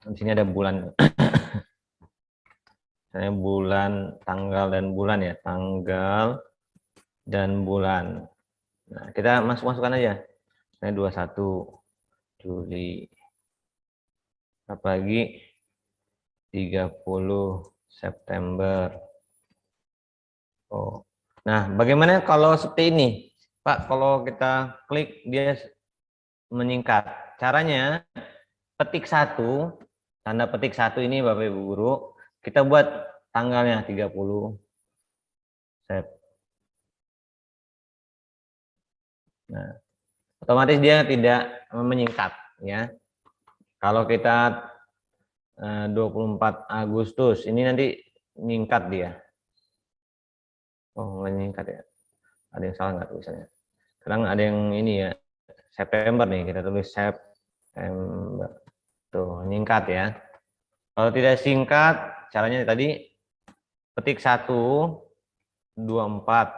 Di sini ada bulan, misalnya bulan, tanggal dan bulan ya, tanggal dan bulan. Nah kita masukkan aja. Nah 21 Juli, apalagi 30 September. Oh. Nah, bagaimana kalau seperti ini? Pak, kalau kita klik dia meningkat. Caranya petik satu, tanda petik satu ini Bapak Ibu Guru, kita buat tanggalnya 30 Sep. Nah, otomatis dia tidak meningkat ya. Kalau kita 24 Agustus, ini nanti meningkat dia. Oh, meningkat ya. Ada yang salah nggak tulisannya? Kadang ada yang ini ya, September nih, kita tulis September. Tuh, meningkat ya. Kalau tidak singkat, caranya tadi petik 1, 24.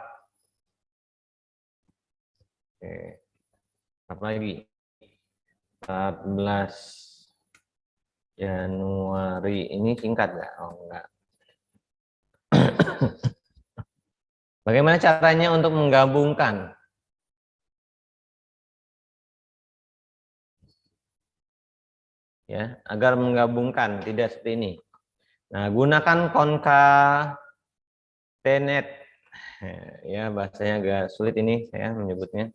Oke. Apa lagi? 14 Januari. Ini singkat nggak? Oh, enggak. Bagaimana caranya untuk menggabungkan? Ya, agar menggabungkan tidak seperti ini. Nah, gunakan concatenet. Ya, bahasanya agak sulit ini saya menyebutnya.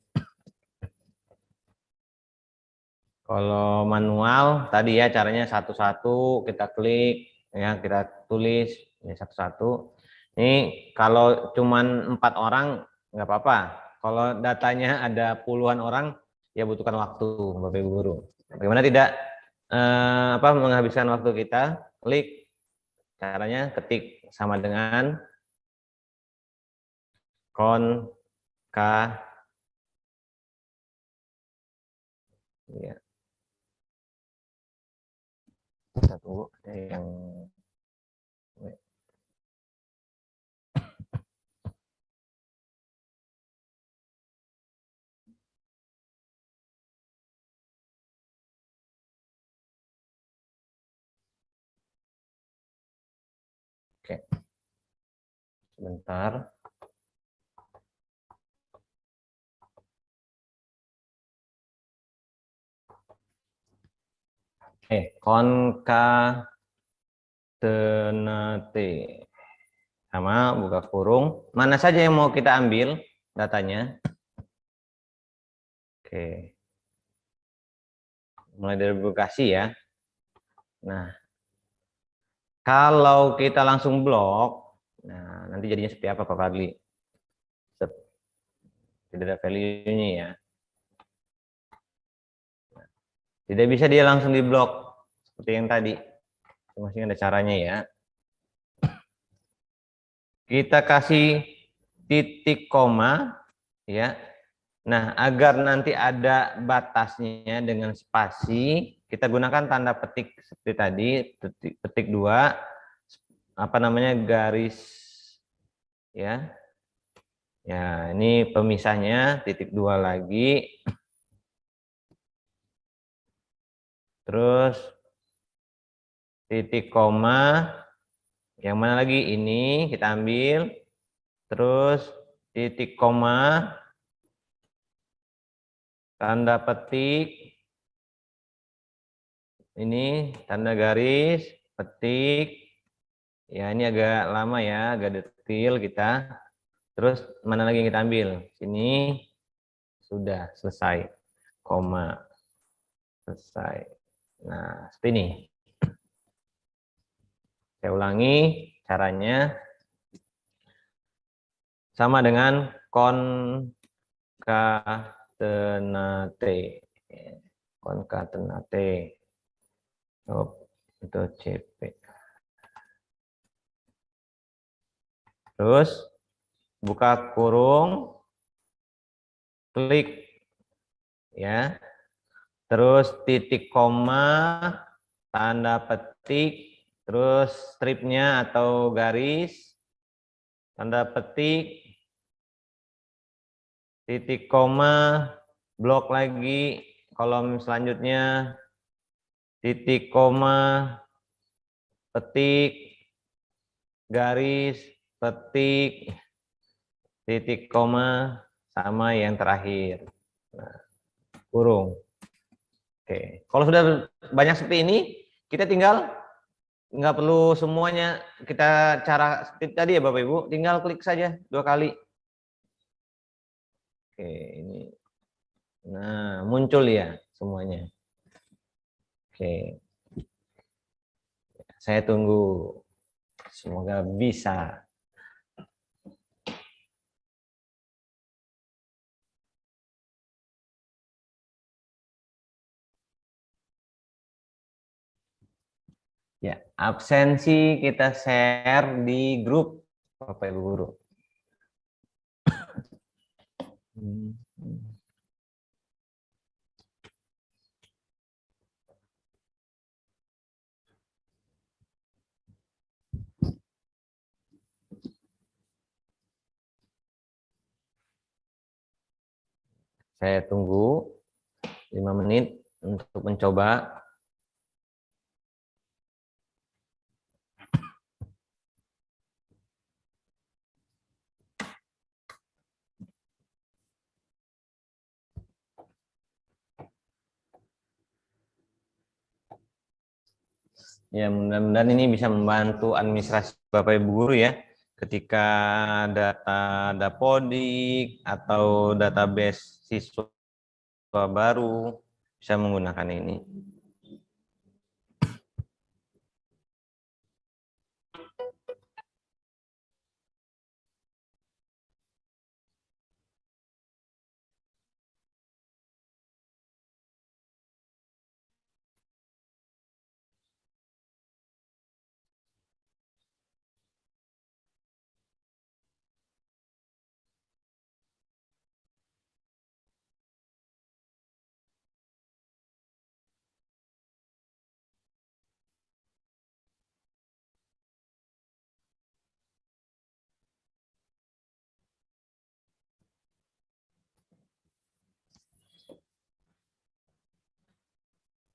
Kalau manual tadi ya caranya satu-satu kita klik ya kita tulis ya satu-satu. Ini kalau cuman 4 orang nggak apa-apa. Kalau datanya ada puluhan orang ya butuhkan waktu Bapak Ibu Guru. Bagaimana tidak menghabiskan waktu kita? Klik caranya ketik sama dengan ya. Kita tunggu ada yang oke. Sebentar. Concatenate sama buka kurung. Mana saja yang mau kita ambil datanya? Oke. Mulai dari Bekasi ya. Nah, kalau kita langsung blok, nah nanti jadinya seperti apa Pak Fadli? Tidak ada value-nya ya. Tidak bisa dia langsung diblok seperti yang tadi. Masih ada caranya ya. Kita kasih titik koma ya. Nah, agar nanti ada batasnya dengan spasi, kita gunakan tanda petik seperti tadi, petik 2 apa namanya garis ya. Ya, ini pemisahnya titik 2 lagi. Terus titik koma yang mana lagi? Ini kita ambil. Terus titik koma tanda petik, ini tanda garis, petik, ya ini agak lama ya, agak detail kita. Terus mana lagi yang kita ambil? Sini sudah selesai, koma, selesai. Nah, seperti ini. Saya ulangi caranya. Sama dengan konkatenate. Konkatenate. Oh, itu CP. Terus buka kurung, klik ya. Terus titik koma, tanda petik, terus stripnya atau garis, tanda petik, titik koma, blok lagi, kolom selanjutnya, titik koma, petik, garis, petik, titik koma, sama yang terakhir. Nah, kurung. Oke, kalau sudah banyak seperti ini, kita tinggal nggak perlu semuanya kita cara seperti tadi ya Bapak Ibu, tinggal klik saja 2 kali. Oke, ini. Nah, muncul ya semuanya. Oke. Saya tunggu. Semoga bisa. Ya, absensi kita share di grup Bapak Ibu guru. Saya tunggu 5 menit untuk mencoba. Ya, mudah-mudahan ini bisa membantu administrasi Bapak Ibu guru ya. Ketika data Dapodik atau database siswa baru bisa menggunakan ini.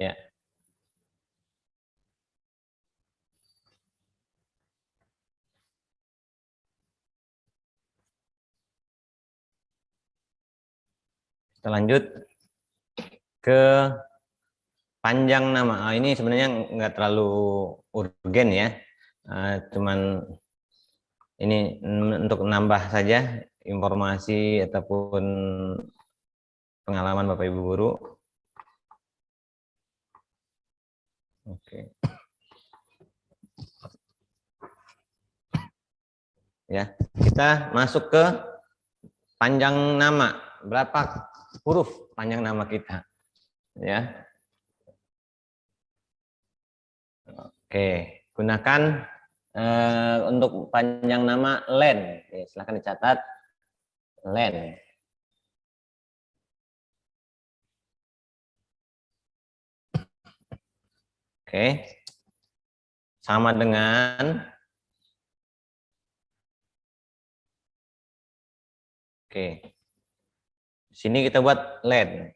Ya. Kita lanjut ke panjang nama. Ini sebenarnya nggak terlalu urgen ya. Cuman ini untuk nambah saja informasi ataupun pengalaman Bapak Ibu guru. Oke. Ya, kita masuk ke panjang nama. Berapa huruf panjang nama kita? Ya. Oke, gunakan untuk panjang nama len. Oke, silahkan dicatat len. Oke, sama dengan di sini kita buat len.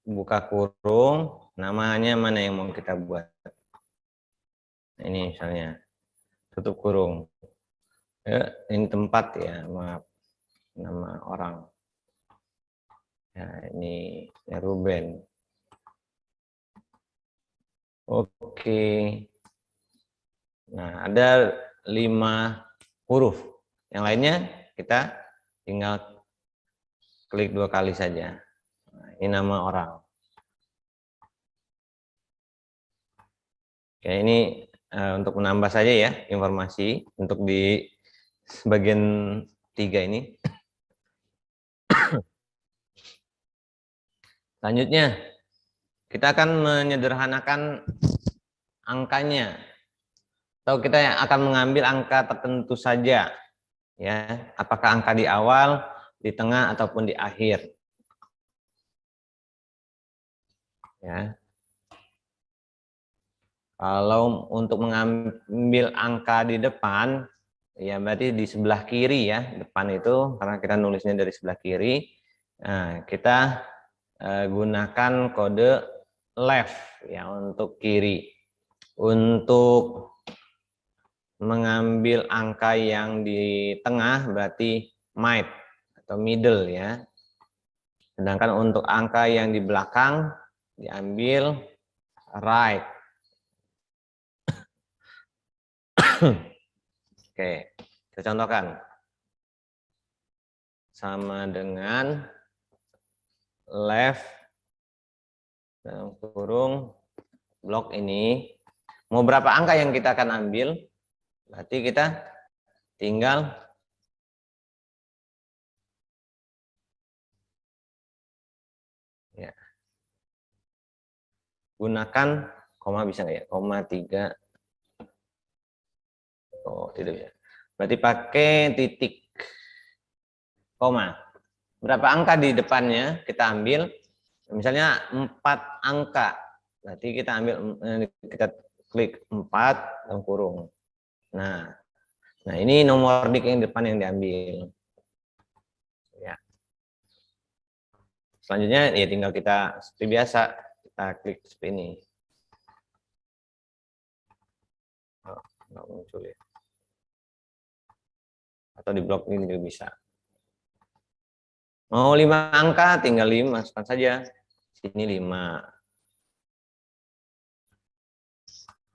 Buka kurung, namanya mana yang mau kita buat? Ini misalnya tutup kurung. Ya, ini tempat ya, maaf, nama orang. Nah, ini ya Ruben. Oke. Nah, ada 5 huruf. Yang lainnya kita tinggal klik 2 kali saja. Nah, ini nama orang. Oke, ini untuk menambah saja ya informasi untuk di bagian 3 ini. Selanjutnya, kita akan menyederhanakan angkanya. Atau kita akan mengambil angka tertentu saja. Ya, apakah angka di awal, di tengah, ataupun di akhir. Ya. Kalau untuk mengambil angka di depan, ya berarti di sebelah kiri ya, depan itu, karena kita nulisnya dari sebelah kiri. Nah, kita gunakan kode left ya untuk kiri. Untuk mengambil angka yang di tengah berarti might atau middle ya. Sedangkan untuk angka yang di belakang diambil right. Oke, kita contohkan. Sama dengan left dalam kurung blok ini. Mau berapa angka yang kita akan ambil? Berarti kita tinggal ya, gunakan koma, bisa nggak ya? Koma 3. Oh, tidak ya. Berarti pakai titik koma. Berapa angka di depannya kita ambil? Misalnya 4 angka. Berarti kita ambil, kita klik 4 dalam kurung. Nah, ini nomor dik yang depan yang diambil. Ya. Selanjutnya ya tinggal kita seperti biasa, kita klik seperti ini. Oh, nggak muncul ya. Atau di blok ini juga bisa. Mau 5 angka, tinggal 5, masukkan saja. Sini 5.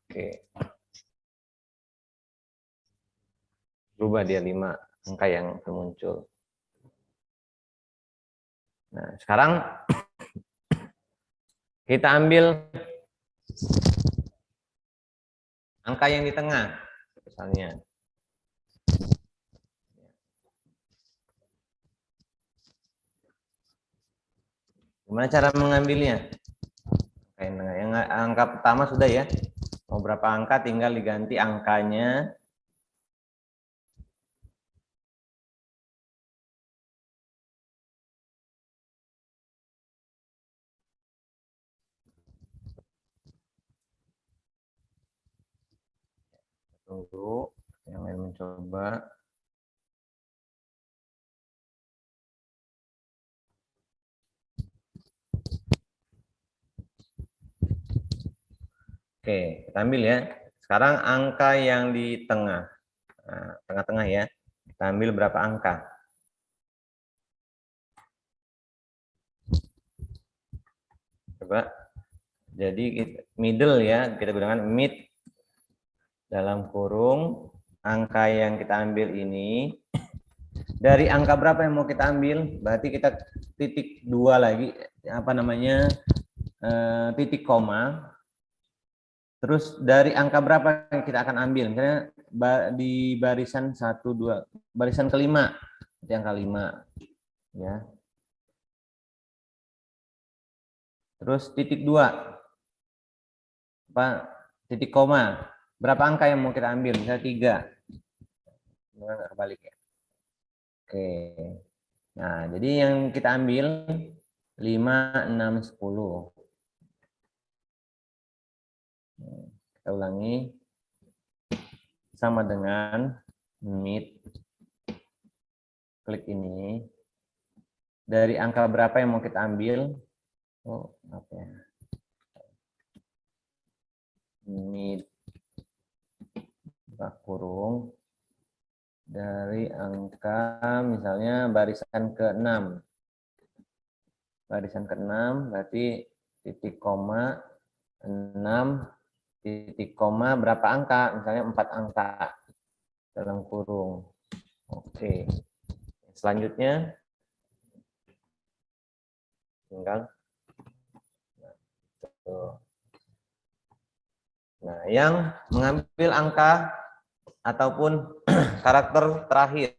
Oke. Berubah dia 5 angka yang muncul. Nah, sekarang kita ambil angka yang di tengah, misalnya. Gimana cara mengambilnya? Yang angka pertama sudah ya. Mau berapa angka tinggal diganti angkanya. Tunggu, yang lain mencoba. Oke, kita ambil ya. Sekarang angka yang di tengah. Nah, tengah-tengah ya. Kita ambil berapa angka? Coba. Jadi middle ya, kita gunakan mid dalam kurung angka yang kita ambil ini. Dari angka berapa yang mau kita ambil? Berarti kita titik 2 lagi, apa namanya? Titik koma. Terus dari angka berapa yang kita akan ambil? Misalnya di barisan 1, 2, barisan kelima, itu angka 5. Ya. Terus titik 2, apa? Titik koma. Berapa angka yang mau kita ambil? Misalnya 3. Nggak kebalik ya. Oke. Nah, jadi yang kita ambil 5, 6, 10. Kita ulangi. Sama dengan mid. Klik ini. Dari angka berapa yang mau kita ambil? Oh, apa ya? Mid buka kurung dari angka misalnya barisan ke-6. barisan ke-6 berarti titik koma 6 titik koma berapa angka? Misalnya 4 angka dalam kurung. Oke. Selanjutnya tinggal nah, yang mengambil angka ataupun karakter terakhir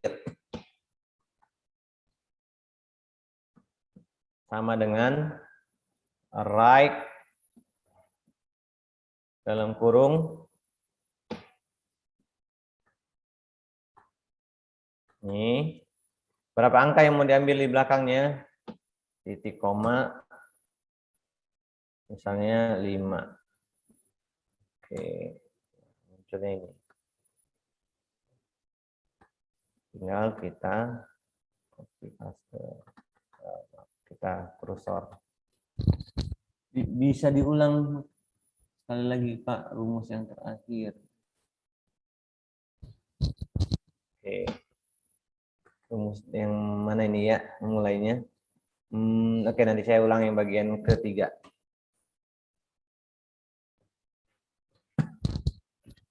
sama dengan right dalam kurung ini berapa angka yang mau diambil di belakangnya? Titik koma misalnya 5. Oke, munculnya ini. Tinggal kita copy paste, kita kursor. Bisa diulang sekali lagi Pak rumus yang terakhir. Oke, rumus yang mana ini ya mulainya? Oke, nanti saya ulang yang bagian ketiga.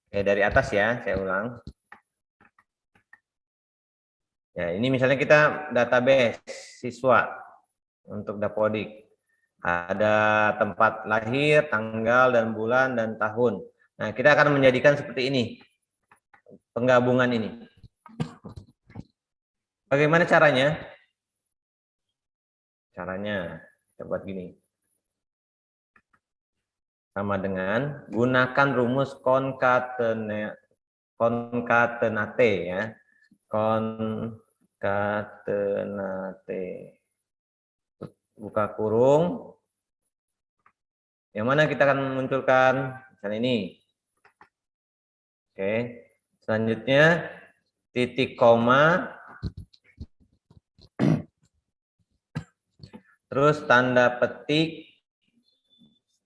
Oke, dari atas ya, saya ulang. Ya, ini misalnya kita database siswa untuk Dapodik. Ada tempat lahir, tanggal, dan bulan, dan tahun. Nah, kita akan menjadikan seperti ini. Penggabungan ini. Bagaimana caranya? Caranya, kita buat gini. Sama dengan gunakan rumus concatenate ya. Concatenate. Buka kurung. Yang mana kita akan memunculkan misalnya ini. Oke. Selanjutnya titik koma. Terus tanda petik.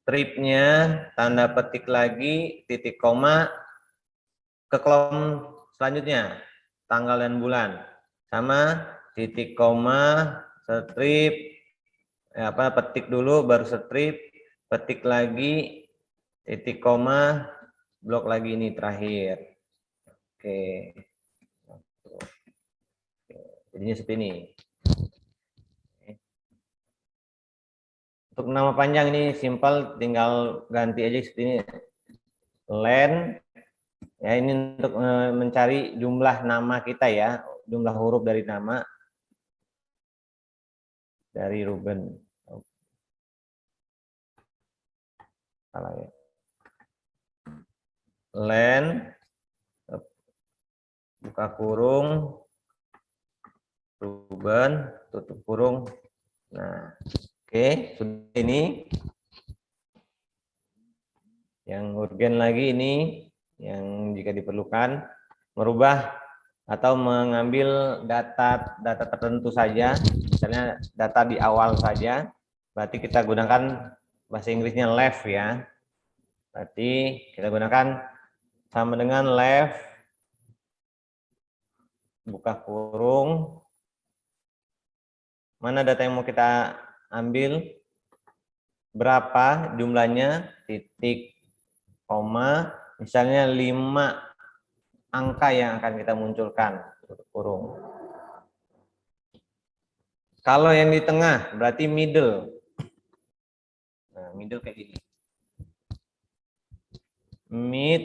Stripnya, tanda petik lagi, titik koma, ke kolom selanjutnya, tanggal dan bulan. Sama, titik koma, strip, petik dulu, baru strip, petik lagi, titik koma, blok lagi ini terakhir. Oke. Jadinya seperti ini. Untuk nama panjang ini simpel, tinggal ganti aja seperti ini. Len, ya ini untuk mencari jumlah nama kita ya, jumlah huruf dari nama dari Ruben. Salah ya. Len, buka kurung, Ruben, tutup kurung. Nah, oke, sudah ini. Yang urgen lagi ini, yang jika diperlukan, merubah atau mengambil data tertentu saja, misalnya data di awal saja, berarti kita gunakan bahasa Inggrisnya left ya. Berarti kita gunakan sama dengan left, buka kurung, mana data yang mau kita ambil, berapa jumlahnya, titik, koma, misalnya 5 angka yang akan kita munculkan, tutup kurung. Kalau yang di tengah berarti middle. Nah, middle kayak gini. Mid,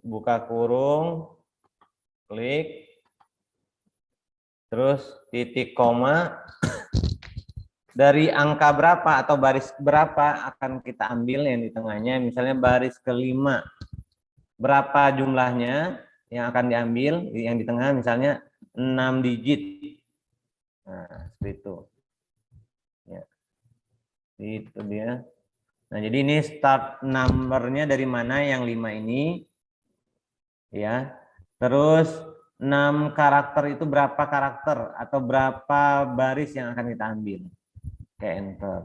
buka kurung, klik, terus titik koma, dari angka berapa atau baris berapa akan kita ambil yang di tengahnya, misalnya baris kelima, berapa jumlahnya yang akan diambil, yang di tengah misalnya 6 digit. Nah, seperti itu. Ya. Itu dia. Nah, jadi ini start number-nya dari mana yang 5 ini. Ya. Terus 6 karakter itu berapa karakter atau berapa baris yang akan kita ambil. Oke, enter.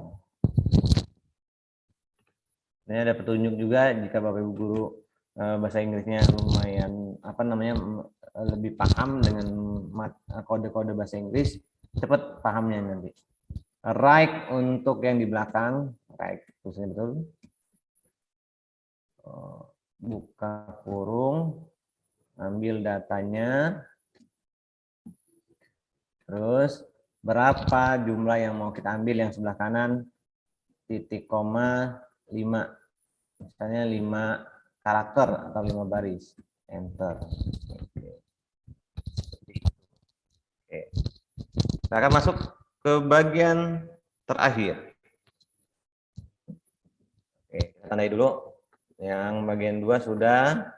Ini ada petunjuk juga jika Bapak Ibu guru bahasa Inggrisnya lumayan lebih paham dengan kode-kode bahasa Inggris, cepet pahamnya nanti. Right untuk yang di belakang, right tulisannya betul. Buka kurung, ambil datanya, terus berapa jumlah yang mau kita ambil yang sebelah kanan, titik koma 5, misalnya 5 karakter atau 5 baris, enter. Oke. Kita akan masuk ke bagian terakhir. Oke, kita tandai dulu. Yang bagian 2 sudah.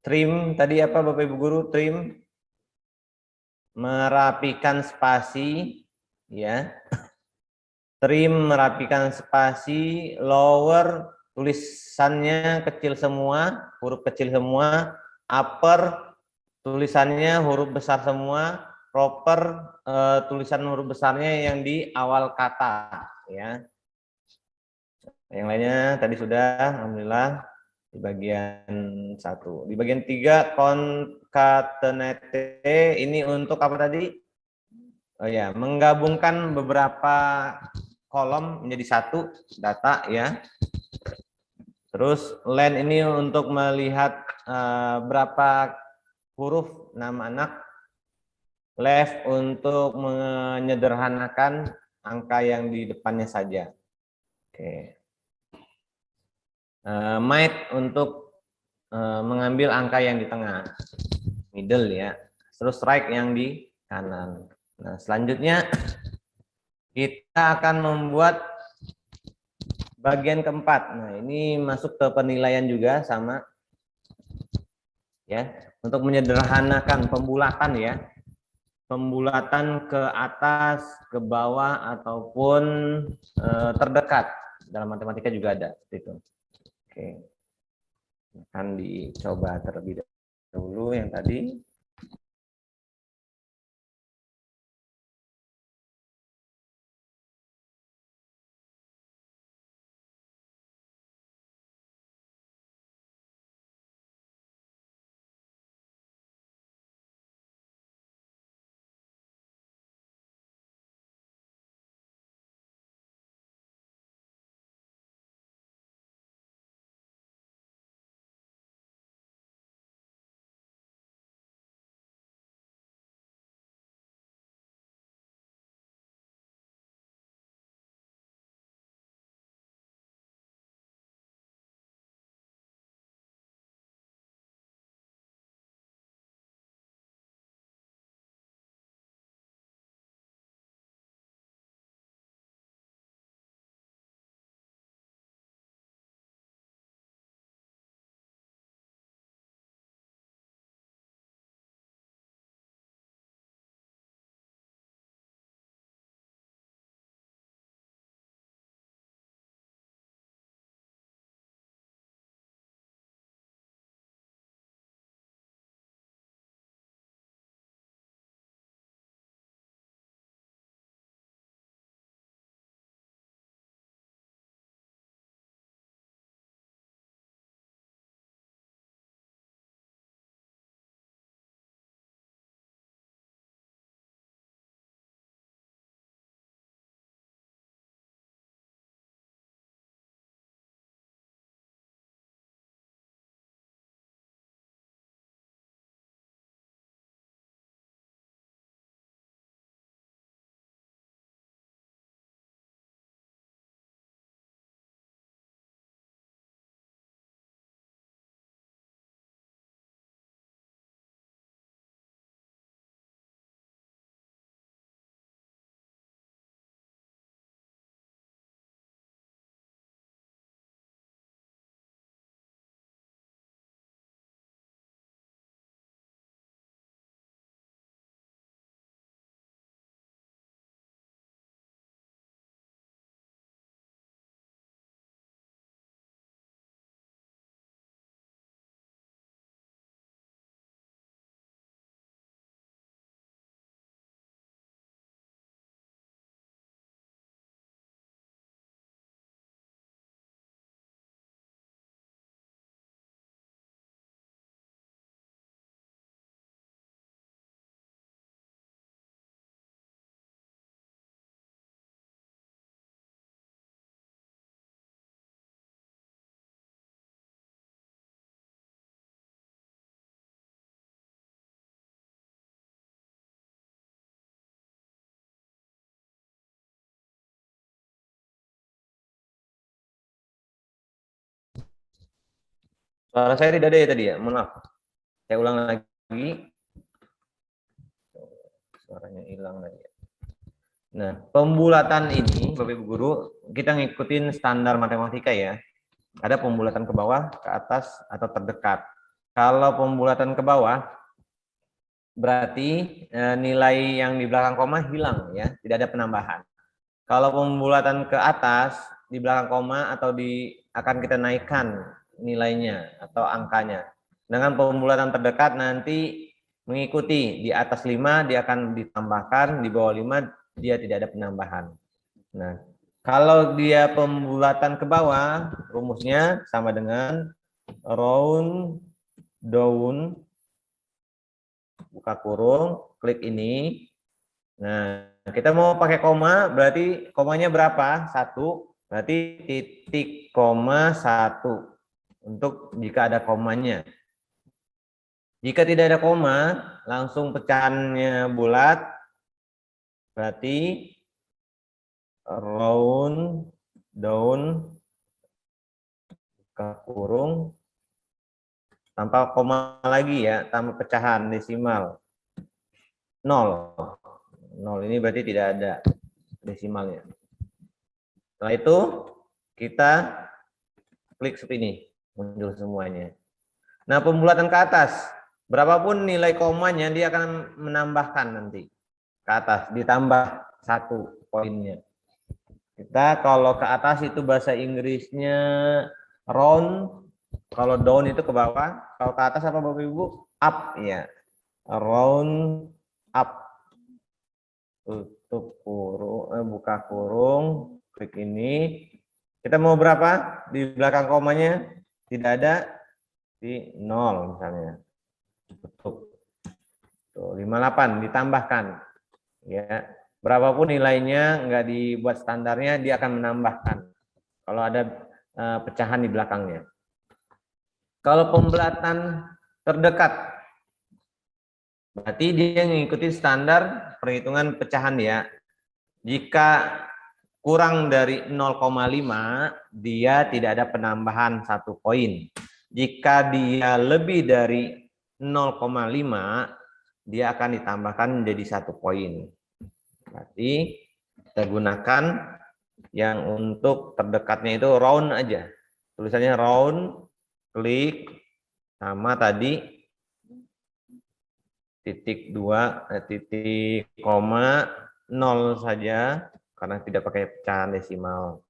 Trim tadi apa Bapak Ibu Guru? Trim merapikan spasi, ya. Trim merapikan spasi, lower tulisannya kecil semua, huruf kecil semua, upper tulisannya huruf besar semua, proper tulisan huruf besarnya yang di awal kata, ya. Yang lainnya tadi sudah, alhamdulillah di bagian 1. Di bagian 3 concatenate ini untuk apa tadi? Oh ya, menggabungkan beberapa kolom menjadi satu data, ya. Terus len ini untuk melihat berapa huruf nama anak. Left untuk menyederhanakan angka yang di depannya saja. Oke. Might untuk mengambil angka yang di tengah, middle, ya. Terus right yang di kanan. Nah, selanjutnya kita akan membuat bagian keempat. Nah, ini masuk ke penilaian juga sama, ya, untuk menyederhanakan pembulatan, ya. Pembulatan ke atas, ke bawah, ataupun terdekat. Dalam matematika juga ada seperti itu. Oke. Akan dicoba terlebih dahulu yang tadi. Suara saya tidak ada ya tadi ya, mohon maaf. Saya ulang lagi. Suaranya hilang lagi. Nah, pembulatan ini, Bapak Ibu Guru, kita ngikutin standar matematika ya. Ada pembulatan ke bawah, ke atas, atau terdekat. Kalau pembulatan ke bawah, berarti nilai yang di belakang koma hilang ya, tidak ada penambahan. Kalau pembulatan ke atas, di belakang koma atau akan kita naikkan nilainya atau angkanya. Dengan pembulatan terdekat nanti mengikuti di atas 5 dia akan ditambahkan, di bawah 5 dia tidak ada penambahan. Nah, kalau dia pembulatan ke bawah, rumusnya sama dengan round down, buka kurung, klik ini. Nah, kita mau pakai koma, berarti komanya berapa? 1, berarti titik koma 1 untuk jika ada komanya. Jika tidak ada koma, langsung pecahannya bulat, berarti round down, buka kurung, tanpa koma lagi ya, tanpa pecahan desimal 0. 0 ini berarti tidak ada desimalnya. Setelah itu kita klik seperti ini, muncul semuanya. Nah, pembulatan ke atas, berapapun nilai komanya dia akan menambahkan nanti ke atas, ditambah 1 poinnya. Kita kalau ke atas itu bahasa Inggrisnya round, kalau down itu ke bawah, kalau ke atas apa Bapak Ibu? Up ya. Round up. Tutup kurung, buka kurung, klik ini. Kita mau berapa? Di belakang komanya tidak ada, di 0 misalnya. Tutup. Tuh, 58 ditambahkan. Ya. Berapapun nilainya nggak dibuat standarnya, dia akan menambahkan kalau ada pecahan di belakangnya. Kalau pembulatan terdekat, berarti dia mengikuti standar perhitungan pecahan ya. Jika kurang dari 0,5, dia tidak ada penambahan 1 poin. Jika dia lebih dari 0,5, dia akan ditambahkan menjadi 1 poin. Berarti kita gunakan yang untuk terdekatnya itu round aja. Tulisannya round, klik, sama tadi titik 2, titik koma 0 saja, karena tidak pakai pecahan desimal.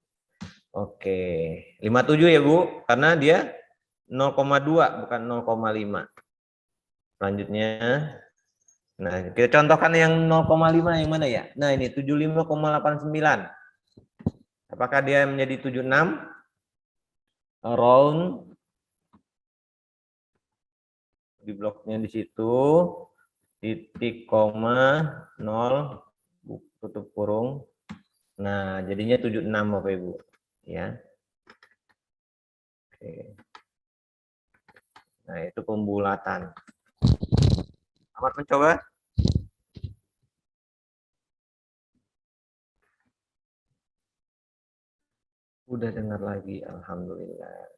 Oke, 57 ya Bu, karena dia 0,2 bukan 0,5. Selanjutnya, nah kita contohkan yang 0,5 yang mana ya? Nah ini 75,89. Apakah dia menjadi 76? Round di bloknya di situ, titik koma 0, tutup kurung. Nah jadinya 76 Bapak Ibu ya. Oke. Nah itu pembulatan. Selamat mencoba. Udah dengar lagi, alhamdulillah.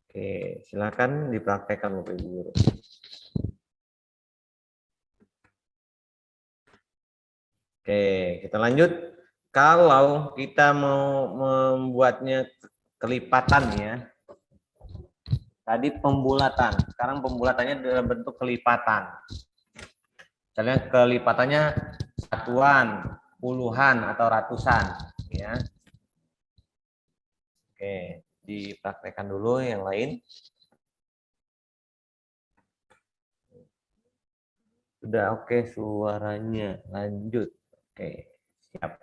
Oke, silakan dipraktekkan Bapak Ibu guru. Oke, kita lanjut. Kalau kita mau membuatnya kelipatan ya. Tadi pembulatan, sekarang pembulatannya dalam bentuk kelipatan. Misalnya kelipatannya satuan, puluhan atau ratusan ya. Oke, dipraktekkan dulu yang lain. Sudah oke suaranya, lanjut. Oke, siap.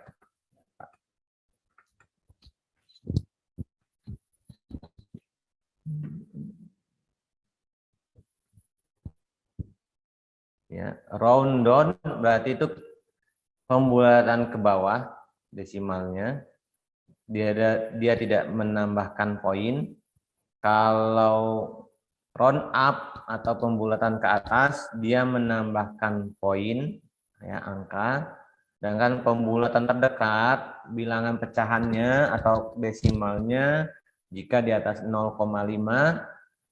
Ya, round down berarti itu pembulatan ke bawah desimalnya. Dia tidak menambahkan poin. Kalau round up atau pembulatan ke atas dia menambahkan poin ya angka. Sedangkan pembulatan terdekat bilangan pecahannya atau desimalnya Jika di atas 0,5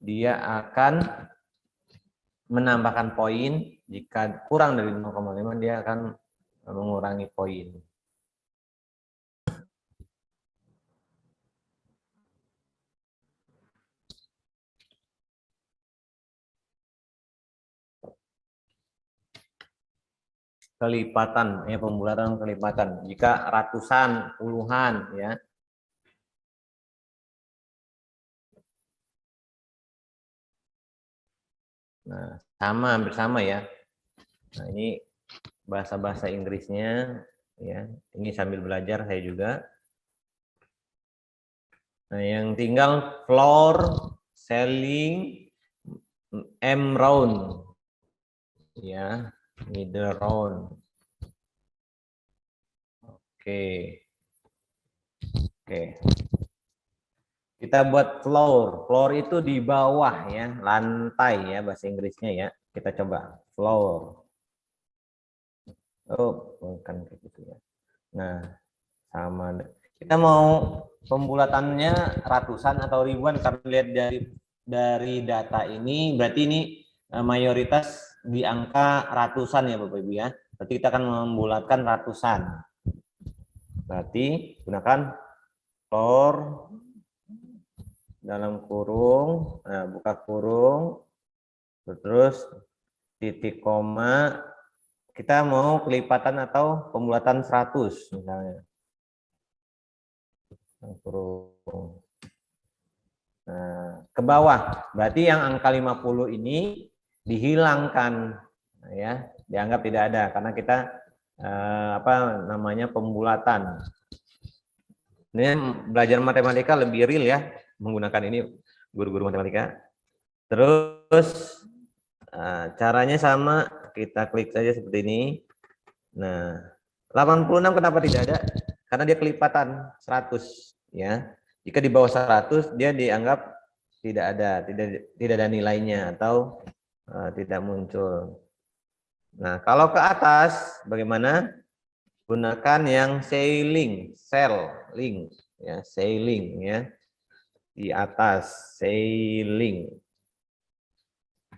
dia akan menambahkan poin, jika kurang dari 0,5 dia akan mengurangi poin. Kelipatan, ya, pembulatan kelipatan. Jika ratusan, puluhan, ya. Nah, sama, hampir sama ya. Nah, ini bahasa-bahasa Inggrisnya, ya. Ini sambil belajar saya juga. Nah, yang tinggal floor, ceiling, M round, ya, middle round. Oke. Kita buat floor. Floor itu di bawah ya, lantai ya bahasa Inggrisnya ya. Kita coba floor. Oh, bukan kayak gitu ya. Nah, sama. Kita mau pembulatannya ratusan atau ribuan karena lihat dari data ini berarti ini mayoritas di angka ratusan ya Bapak Ibu ya. Berarti kita akan membulatkan ratusan. Berarti gunakan floor dalam kurung, nah, buka kurung, terus titik koma, kita mau kelipatan atau pembulatan 100 misalnya. Kurung. Nah, ke bawah, berarti yang angka 50 ini dihilangkan, ya, dianggap tidak ada karena kita apa namanya pembulatan. Ini belajar matematika lebih real ya, menggunakan ini guru-guru matematika. Terus caranya sama, kita klik saja seperti ini. Nah, 86 kenapa tidak ada? Karena dia kelipatan 100 ya. Jika di bawah 100 dia dianggap tidak ada nilainya atau tidak muncul. Nah, kalau ke atas bagaimana? Gunakan yang ceiling, ceiling ya, ceiling ya. Di atas ceiling.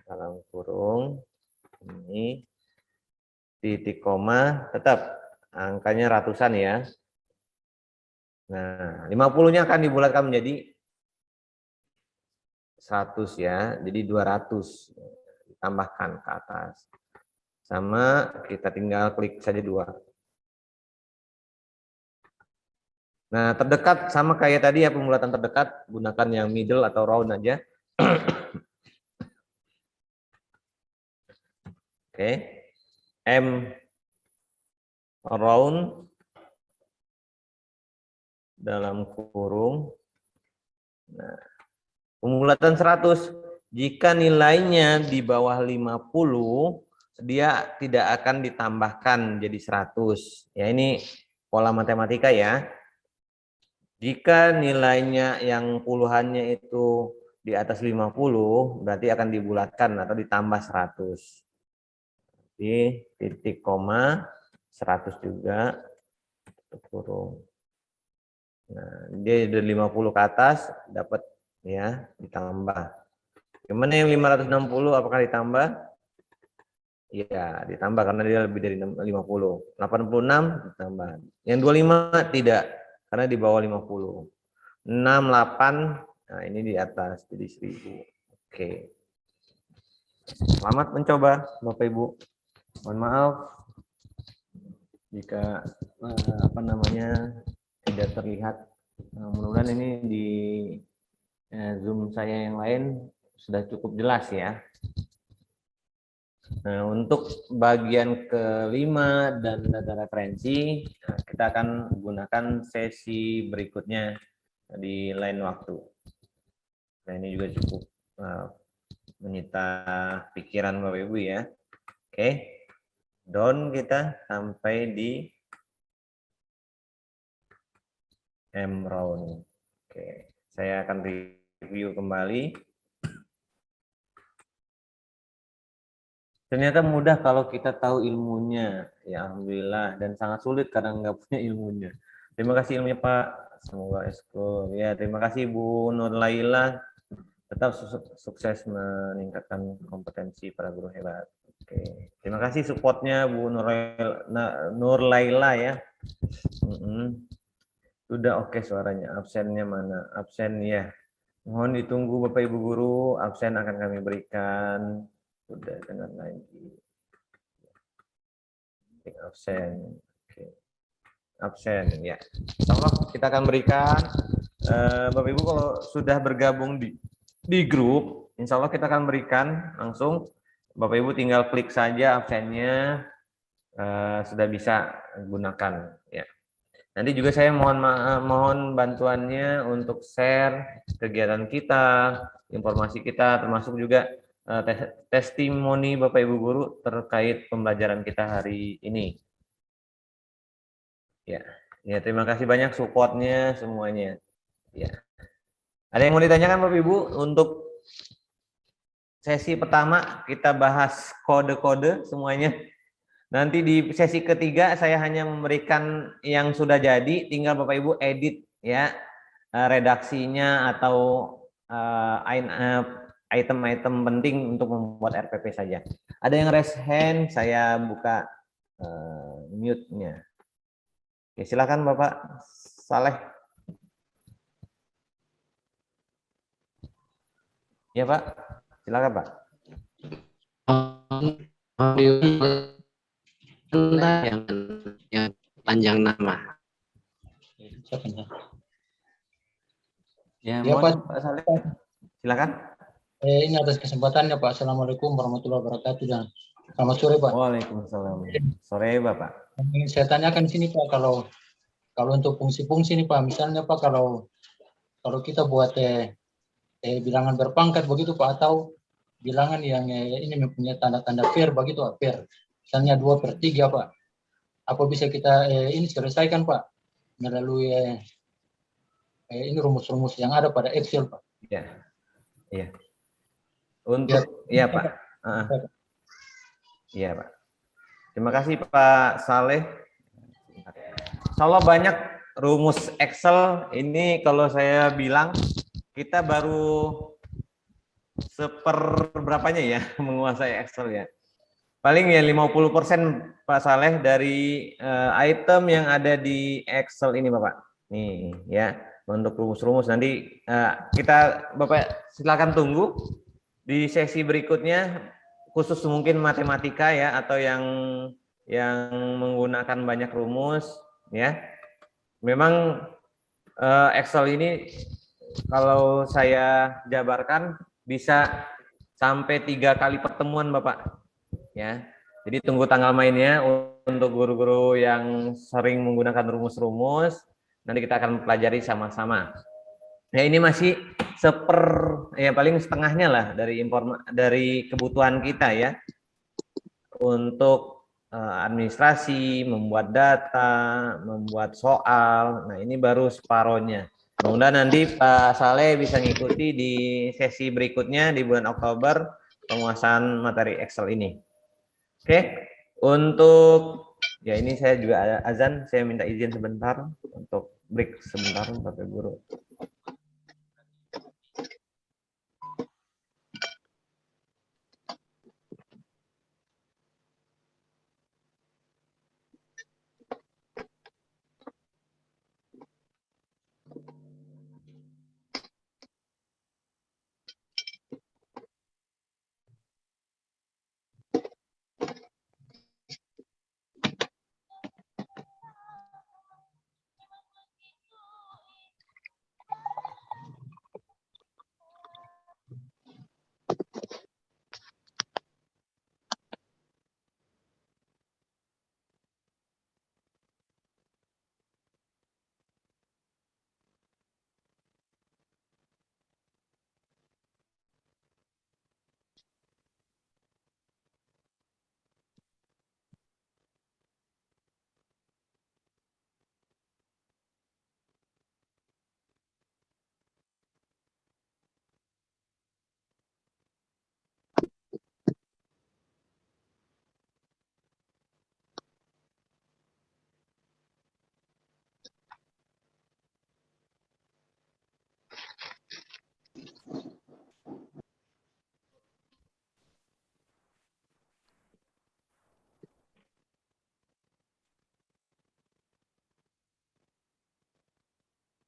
Dalam kurung ini titik koma tetap angkanya ratusan ya. Nah, 50-nya akan dibulatkan menjadi 100 ya. Jadi 200 ditambahkan ke atas. Sama kita tinggal klik saja 2. Nah, terdekat sama kayak tadi ya, pembulatan terdekat, gunakan yang middle atau round aja. Oke. M round dalam kurung. Nah, pembulatan 100, jika nilainya di bawah 50, dia tidak akan ditambahkan jadi 100. Ya, ini pola matematika ya. Jika nilainya yang puluhannya itu di atas 50, berarti akan dibulatkan atau ditambah 100. Di titik koma 100 juga kurung. Nah, dia dari 50 ke atas dapat ya, ditambah. Gimana yang 560 apakah ditambah? Iya, ditambah karena dia lebih dari 50. 86 ditambah. Yang 25 tidak karena di bawah 50. 68, nah ini di atas jadi 1000. Oke. Selamat mencoba Bapak Ibu. Mohon maaf jika apa namanya tidak terlihat. Nah, mudah-mudahan ini di Zoom saya yang lain sudah cukup jelas ya. Nah, untuk bagian kelima dan data referensi, kita akan gunakan sesi berikutnya di lain waktu. Nah, ini juga cukup menyita pikiran Bapak Ibu ya. Oke, down kita sampai di M round. Oke, saya akan review kembali. Ternyata mudah kalau kita tahu ilmunya, ya alhamdulillah, dan sangat sulit karena nggak punya ilmunya. Terima kasih ilmunya Pak Semoga ekskul. Ya, terima kasih Bu Nur Laila. Tetap sukses meningkatkan kompetensi para guru hebat. Oke, terima kasih supportnya Bu Nur Laila ya. Sudah oke suaranya. Absennya mana? Absen ya. Mohon ditunggu Bapak Ibu guru. Absen akan kami berikan. Sudah dengar lagi. Absen. Oke. Absen ya. Insyaallah kita akan berikan Bapak Ibu kalau sudah bergabung di grup, insya Allah kita akan berikan langsung. Bapak Ibu tinggal klik saja absennya, sudah bisa gunakan ya. Nanti juga saya mohon bantuannya untuk share kegiatan kita, informasi kita, termasuk juga testimoni Bapak Ibu guru terkait pembelajaran kita hari ini. Ya, terima kasih banyak supportnya semuanya. Ya. Ada yang mau ditanyakan Bapak Ibu untuk sesi pertama kita bahas kode-kode semuanya. Nanti di sesi ketiga saya hanya memberikan yang sudah jadi, tinggal Bapak Ibu edit ya redaksinya atau item-item penting untuk membuat RPP saja. Ada yang raise hand, saya buka mute-nya. Oke, silakan Bapak Saleh. Ya Pak, silakan Pak. yang panjang nama. Ya, Ya, Pak. Pak Saleh. Silakan. Ini atas kesempatannya Pak. Assalamualaikum warahmatullahi wabarakatuh dan selamat sore Pak. Waalaikumsalam. Sore Bapak. Ingin saya tanyakan di sini Pak, kalau untuk fungsi-fungsi ini Pak, misalnya Pak kalau kita buat bilangan berpangkat begitu Pak, atau bilangan yang ini mempunyai tanda-tanda pair begitu Pak, pair. Misalnya 2/3 Pak. Apa bisa kita ini selesaikan Pak melalui ini rumus-rumus yang ada pada Excel Pak? Ya. Iya. Untuk ya Pak. Iya Pak. Terima kasih Pak Saleh. Insya banyak rumus Excel ini kalau saya bilang kita baru seperberapanya ya menguasai Excel ya. Paling ya 50% Pak Saleh dari item yang ada di Excel ini Bapak. Nih ya, untuk rumus-rumus nanti kita Bapak silakan tunggu di sesi berikutnya, khusus mungkin matematika ya atau yang menggunakan banyak rumus ya. Memang Excel ini kalau saya jabarkan bisa sampai 3 kali pertemuan Bapak ya. Jadi tunggu tanggal mainnya untuk guru-guru yang sering menggunakan rumus-rumus, nanti kita akan pelajari sama-sama. Ya ini masih ya paling setengahnya lah dari kebutuhan kita ya untuk administrasi, membuat data, membuat soal. Nah ini baru separohnya. Mudah-mudahan nanti Pak Saleh bisa ngikuti di sesi berikutnya di bulan Oktober penguasaan materi Excel ini. Oke, untuk ya ini saya juga ada azan, saya minta izin sebentar untuk break sebentar Bapak Guru.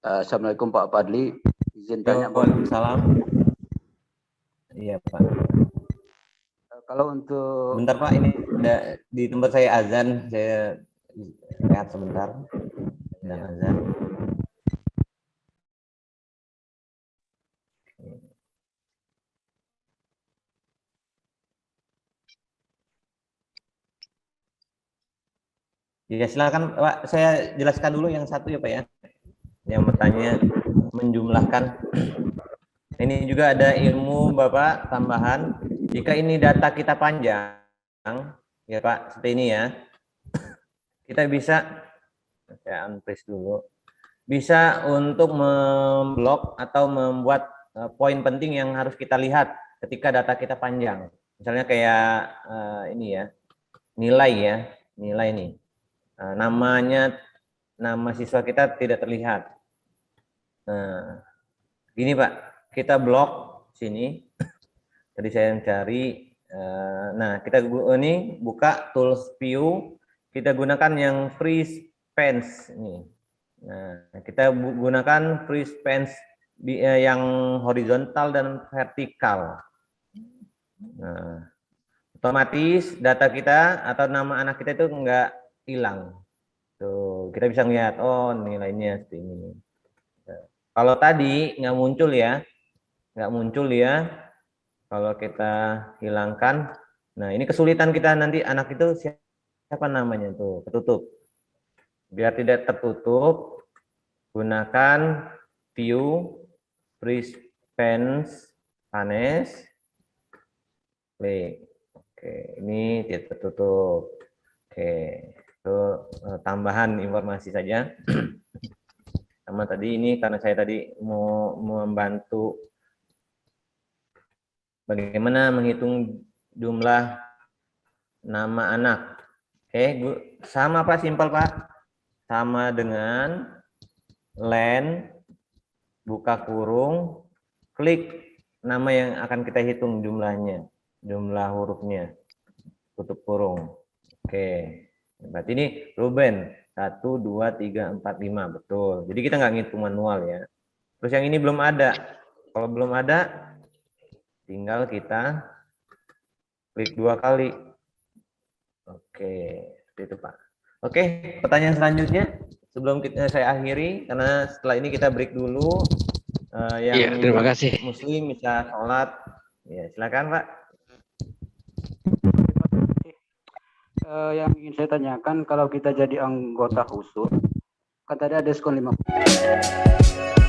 Assalamualaikum Pak Fadli. Izin tanya Pak. Waalaikumsalam. Iya Pak. Kalau untuk Bentar Pak, ini ada di tempat saya azan, saya lihat sebentar. Sedang azan. Ya silakan Pak, saya jelaskan dulu yang satu ya Pak ya. Yang bertanya menjumlahkan. Ini juga ada ilmu Bapak tambahan. Jika ini data kita panjang, ya Pak, seperti ini ya. Kita bisa, saya unpress dulu. Bisa untuk memblok atau membuat poin penting yang harus kita lihat ketika data kita panjang. Misalnya kayak ini ya, nilai nih. Namanya, nama siswa kita tidak terlihat. Nah, gini Pak, kita blok sini. Tadi saya yang cari. Nah, kita ini buka tools view. Kita gunakan yang free spans ini. Nah, kita gunakan free spans yang horizontal dan vertikal. Nah, otomatis data kita atau nama anak kita itu enggak hilang. Tuh, kita bisa lihat, oh nilainya seperti ini. Kalau tadi nggak muncul ya. Kalau kita hilangkan, nah ini kesulitan kita nanti anak itu siapa namanya tuh, ketutup. Biar tidak tertutup, gunakan view, free spans, klik. Oke, ini tidak tertutup. Oke, itu tambahan informasi saja. Sama tadi ini karena saya tadi mau membantu bagaimana menghitung jumlah nama anak. Oke, sama Pak, simpel Pak. Sama dengan len, buka kurung, klik nama yang akan kita hitung jumlahnya, jumlah hurufnya, tutup kurung. Oke, berarti ini Ruben 1, 2, 3, 4, 5, betul. Jadi kita nggak ngitung manual ya. Terus yang ini belum ada. Kalau belum ada, tinggal kita klik 2 kali. Oke, itu Pak. Oke, pertanyaan selanjutnya sebelum saya akhiri, karena setelah ini kita break dulu. Yang Iya, terima kasih. Muslim bisa sholat. Ya, silakan Pak. yang ingin saya tanyakan, kalau kita jadi anggota khusus, kan tadi ada diskon 50%.